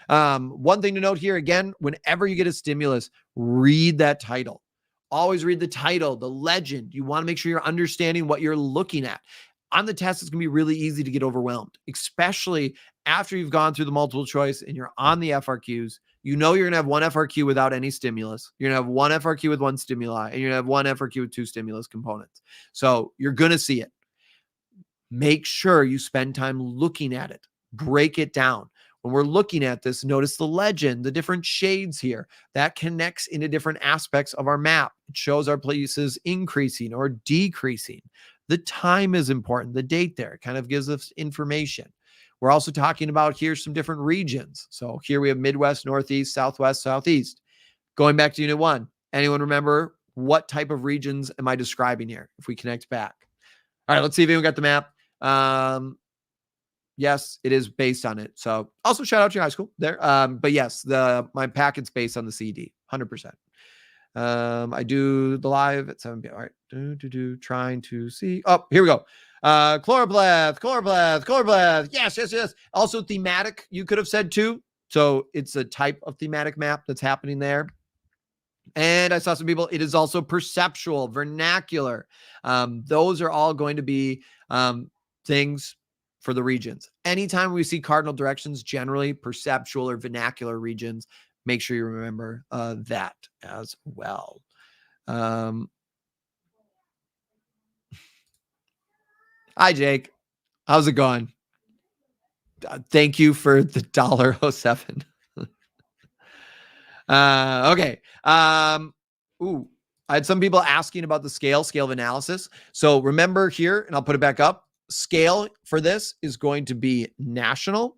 [SPEAKER 1] One thing to note here, again, whenever you get a stimulus, read that title. Always read the title, the legend. You want to make sure you're understanding what you're looking at. On the test, it's going to be really easy to get overwhelmed, especially after you've gone through the multiple choice and you're on the FRQs. You know you're going to have one FRQ without any stimulus. You're going to have one FRQ with one stimuli, and you're going to have one FRQ with two stimulus components. So you're going to see it. Make sure you spend time looking at it. Break it down. When we're looking at this, notice the legend, the different shades here. That connects into different aspects of our map. It shows our places increasing or decreasing. The time is important. The date there kind of gives us information. We're also talking about here some different regions. So here we have Midwest, Northeast, Southwest, Southeast. Going back to Unit 1, anyone remember what type of regions am I describing here if we connect back? All right, let's see if anyone got the map. Yes, it is based on it. So also shout out to your high school there. But yes, my packet's based on the CD, 100%. I do the live at 7 p.m. All right. Trying to see. Oh, here we go. Chloropleth. Yes. Also thematic, you could have said too. So it's a type of thematic map that's happening there. And I saw some people, it is also perceptual, vernacular. Those are all going to be things for the regions. Anytime we see cardinal directions, generally perceptual or vernacular regions, make sure you remember that as well. Hi, Jake. How's it going? Thank you for the $1.07. Okay. I had some people asking about the scale of analysis. So remember here, and I'll put it back up. Scale for this is going to be national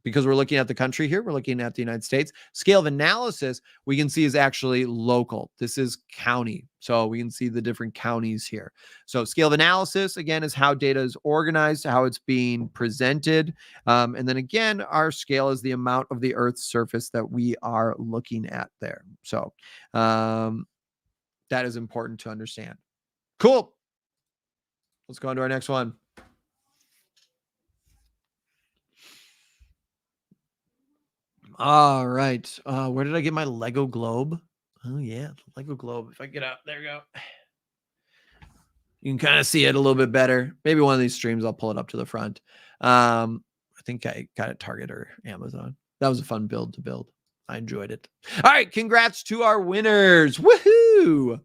[SPEAKER 1] because we're looking at the country here. We're looking at the United States. Scale of analysis we can see is actually local. This is county. So we can see the different counties here. So scale of analysis, again, is how data is organized, how it's being presented. And then again, our scale is the amount of the Earth's surface that we are looking at there. So that is important to understand. Cool. Let's go on to our next one. All right. Where did I get my Lego globe? Oh, yeah. Lego globe. If I get out, there we go. You can kind of see it a little bit better. Maybe one of these streams, I'll pull it up to the front. I think I got it at Target or Amazon. That was a fun build to build. I enjoyed it. All right. Congrats to our winners. Woohoo.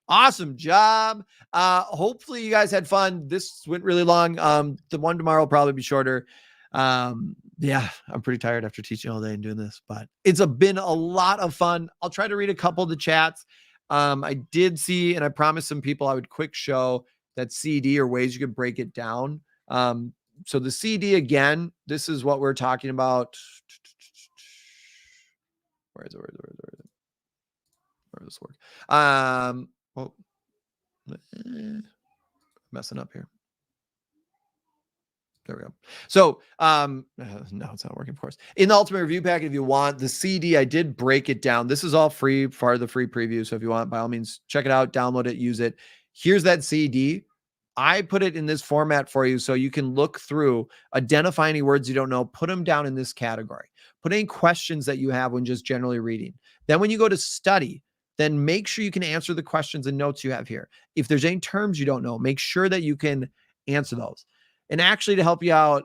[SPEAKER 1] Awesome job. Hopefully you guys had fun. This went really long. The one tomorrow will probably be shorter. Yeah, I'm pretty tired after teaching all day and doing this, but it's been a lot of fun. I'll try to read a couple of the chats. I did see, and I promised some people I would quick show that CD or ways you could break it down. So the CD, again, this is what we're talking about. Where is it? Where does this work? Messing up here. There we go. So, no, it's not working, of course. In the Ultimate Review Packet, if you want the CD, I did break it down. This is all free, part of the free preview. So if you want, by all means, check it out, download it, use it. Here's that CD. I put it in this format for you so you can look through, identify any words you don't know, put them down in this category. Put any questions that you have when just generally reading. Then when you go to study, then make sure you can answer the questions and notes you have here. If there's any terms you don't know, make sure that you can answer those. And actually, to help you out,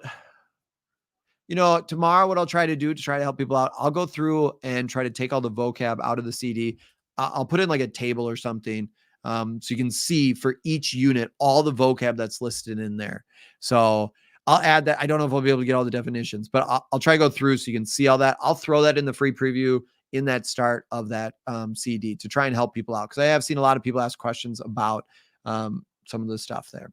[SPEAKER 1] tomorrow, what I'll try to do to try to help people out, I'll go through and try to take all the vocab out of the CD. I'll put in like a table or something so you can see for each unit all the vocab that's listed in there. So I'll add that. I don't know if I'll be able to get all the definitions, but I'll try to go through so you can see all that. I'll throw that in the free preview in that start of that CD to try and help people out, because I have seen a lot of people ask questions about some of the stuff there.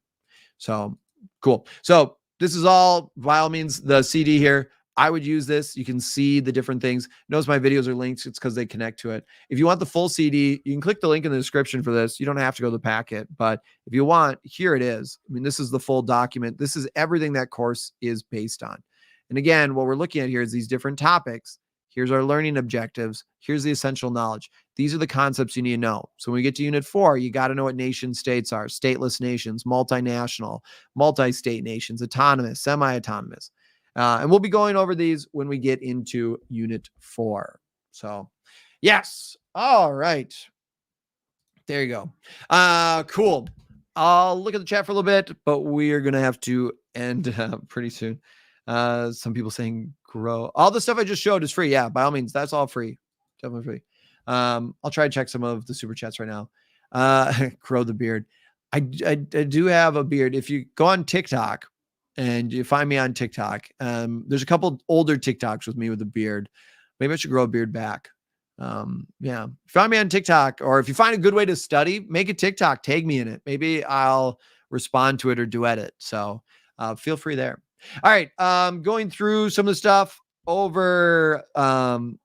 [SPEAKER 1] So cool. So this is all, by all means, the CD here. I would use this. You can see the different things. Notice my videos are linked. It's because they connect to it. If you want the full CD, you can click the link in the description for this. You don't have to go to the packet, but if you want, here it is. I mean, this is the full document. This is everything that course is based on. And again, what we're looking at here is these different topics Here's our learning objectives. Here's the essential knowledge. These are the concepts you need to know. So when we get to unit 4, you got to know what nation states are: stateless nations, multinational, multi-state nations, autonomous, semi-autonomous. And we'll be going over these when we get into unit 4. So, yes. All right. There you go. Cool. I'll look at the chat for a little bit, but we are going to have to end pretty soon. Some people saying grow. All the stuff I just showed is free. Yeah, by all means, that's all free. Definitely free. I'll try to check some of the super chats right now. Grow the beard. I do have a beard. If you go on TikTok and you find me on TikTok, there's a couple older TikToks with me with a beard. Maybe I should grow a beard back. Yeah. Find me on TikTok, or if you find a good way to study, make a TikTok, tag me in it. Maybe I'll respond to it or duet it. So feel free there. All right. Going through some of the stuff over some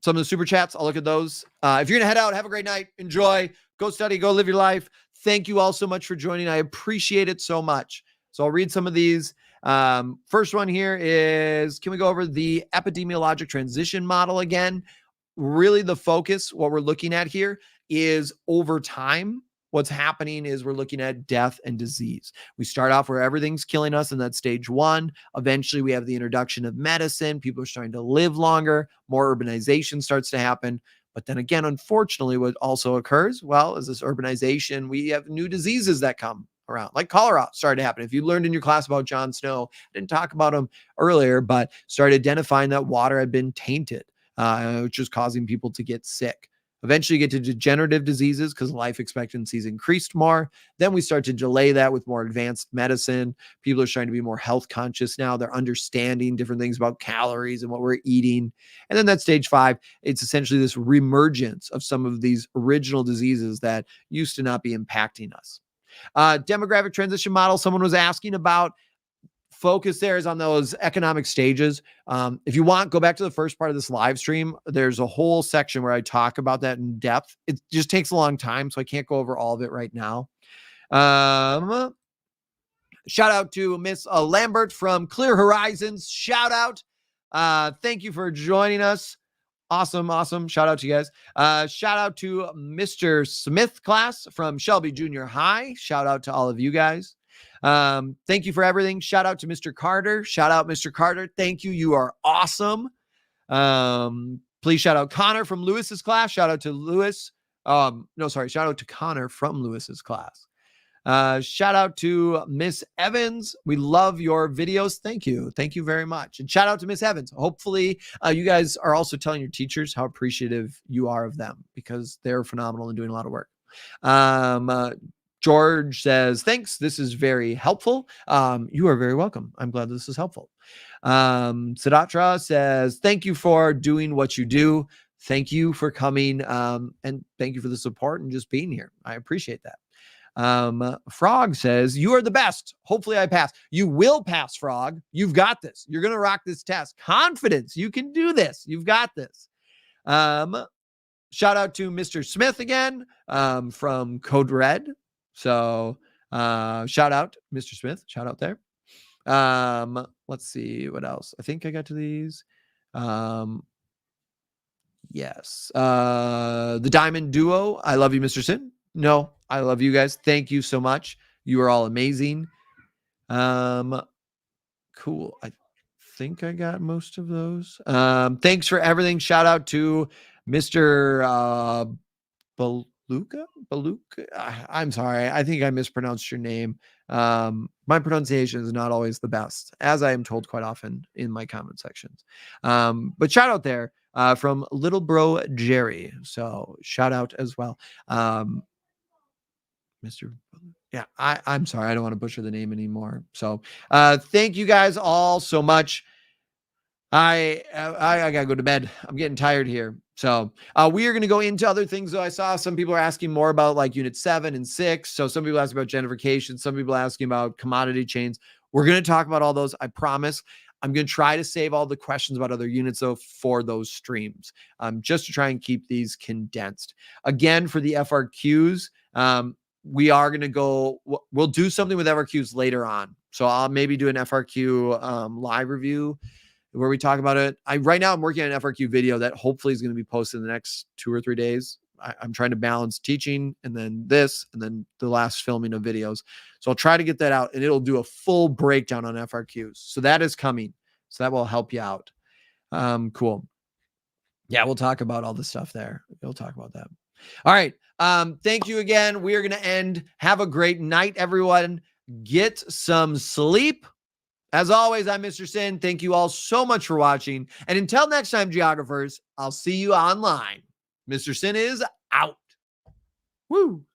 [SPEAKER 1] of the super chats. I'll look at those. If you're going to head out, have a great night. Enjoy. Go study. Go live your life. Thank you all so much for joining. I appreciate it so much. So I'll read some of these. First one here is, can we go over the epidemiologic transition model again? Really the focus, what we're looking at here is over time. What's happening is we're looking at death and disease. We start off where everything's killing us, and that's stage 1. Eventually, we have the introduction of medicine. People are starting to live longer. More urbanization starts to happen. But then again, unfortunately, what also occurs, well, is this urbanization, we have new diseases that come around, like cholera started to happen. If you learned in your class about Jon Snow, I didn't talk about him earlier, but started identifying that water had been tainted, which is causing people to get sick. Eventually you get to degenerative diseases because life expectancies increased more. Then we start to delay that with more advanced medicine. People are starting to be more health conscious now. They're understanding different things about calories and what we're eating. And then that's stage 5. It's essentially this reemergence of some of these original diseases that used to not be impacting us. Demographic transition model, someone was asking about. Focus there is on those economic stages. If you want, go back to the first part of this live stream. There's a whole section where I talk about that in depth. It just takes a long time, so I can't go over all of it right now. Shout out to Miss Lambert from Clear Horizons. Shout out. Thank you for joining us. Awesome. Shout out to you guys. Shout out to Mr. Smith class from Shelby Junior High. Shout out to all of you guys. Thank you for everything. Shout out to Mr. Carter. Shout out Mr. Carter. Thank you. You are awesome. Please shout out Connor from Lewis's class. Shout out to Lewis. Shout out to Connor from Lewis's class. Shout out to Miss Evans. We love your videos. Thank you. Thank you very much. And shout out to Miss Evans. Hopefully, you guys are also telling your teachers how appreciative you are of them, because they're phenomenal and doing a lot of work. George says, thanks. This is very helpful. You are very welcome. I'm glad this is helpful. Siddhatra says, thank you for doing what you do. Thank you for coming. And thank you for the support and just being here. I appreciate that. Frog says, you are the best. Hopefully I pass. You will pass, Frog. You've got this. You're going to rock this test. Confidence. You can do this. You've got this. Shout out to Mr. Smith again, from Code Red. So, shout out Mr. Smith. Shout out there. Let's see what else. I think I got to these. Yes. The Diamond Duo. I love you, Mr. Sinn. No, I love you guys. Thank you so much. You are all amazing. Cool. I think I got most of those. Thanks for everything. Shout out to Mr. Baluka. I'm sorry. I think I mispronounced your name. My pronunciation is not always the best, as I am told quite often in my comment sections. But shout out there from little bro Jerry. So shout out as well. Mr. Yeah, I'm sorry. I don't want to butcher the name anymore. So thank you guys all so much. I gotta go to bed. I'm getting tired here. So we are going to go into other things. Though I saw some people are asking more about like unit 7 and 6. So some people ask about gentrification. Some people asking about commodity chains. We're going to talk about all those. I promise. I'm going to try to save all the questions about other units though for those streams, just to try and keep these condensed. Again, for the FRQs, we are going to go, we'll do something with FRQs later on. So I'll maybe do an FRQ live review where we talk about it. Right now I'm working on an FRQ video that hopefully is going to be posted in the next 2 or 3 days. I'm trying to balance teaching and then this and then the last filming of videos. So I'll try to get that out and it'll do a full breakdown on FRQs. So that is coming. So that will help you out. Cool. Yeah, we'll talk about all the stuff there. We'll talk about that. All right. Thank you again. We are going to end. Have a great night, everyone. Get some sleep. As always, I'm Mr. Sinn. Thank you all so much for watching. And until next time, geographers, I'll see you online. Mr. Sinn is out. Woo.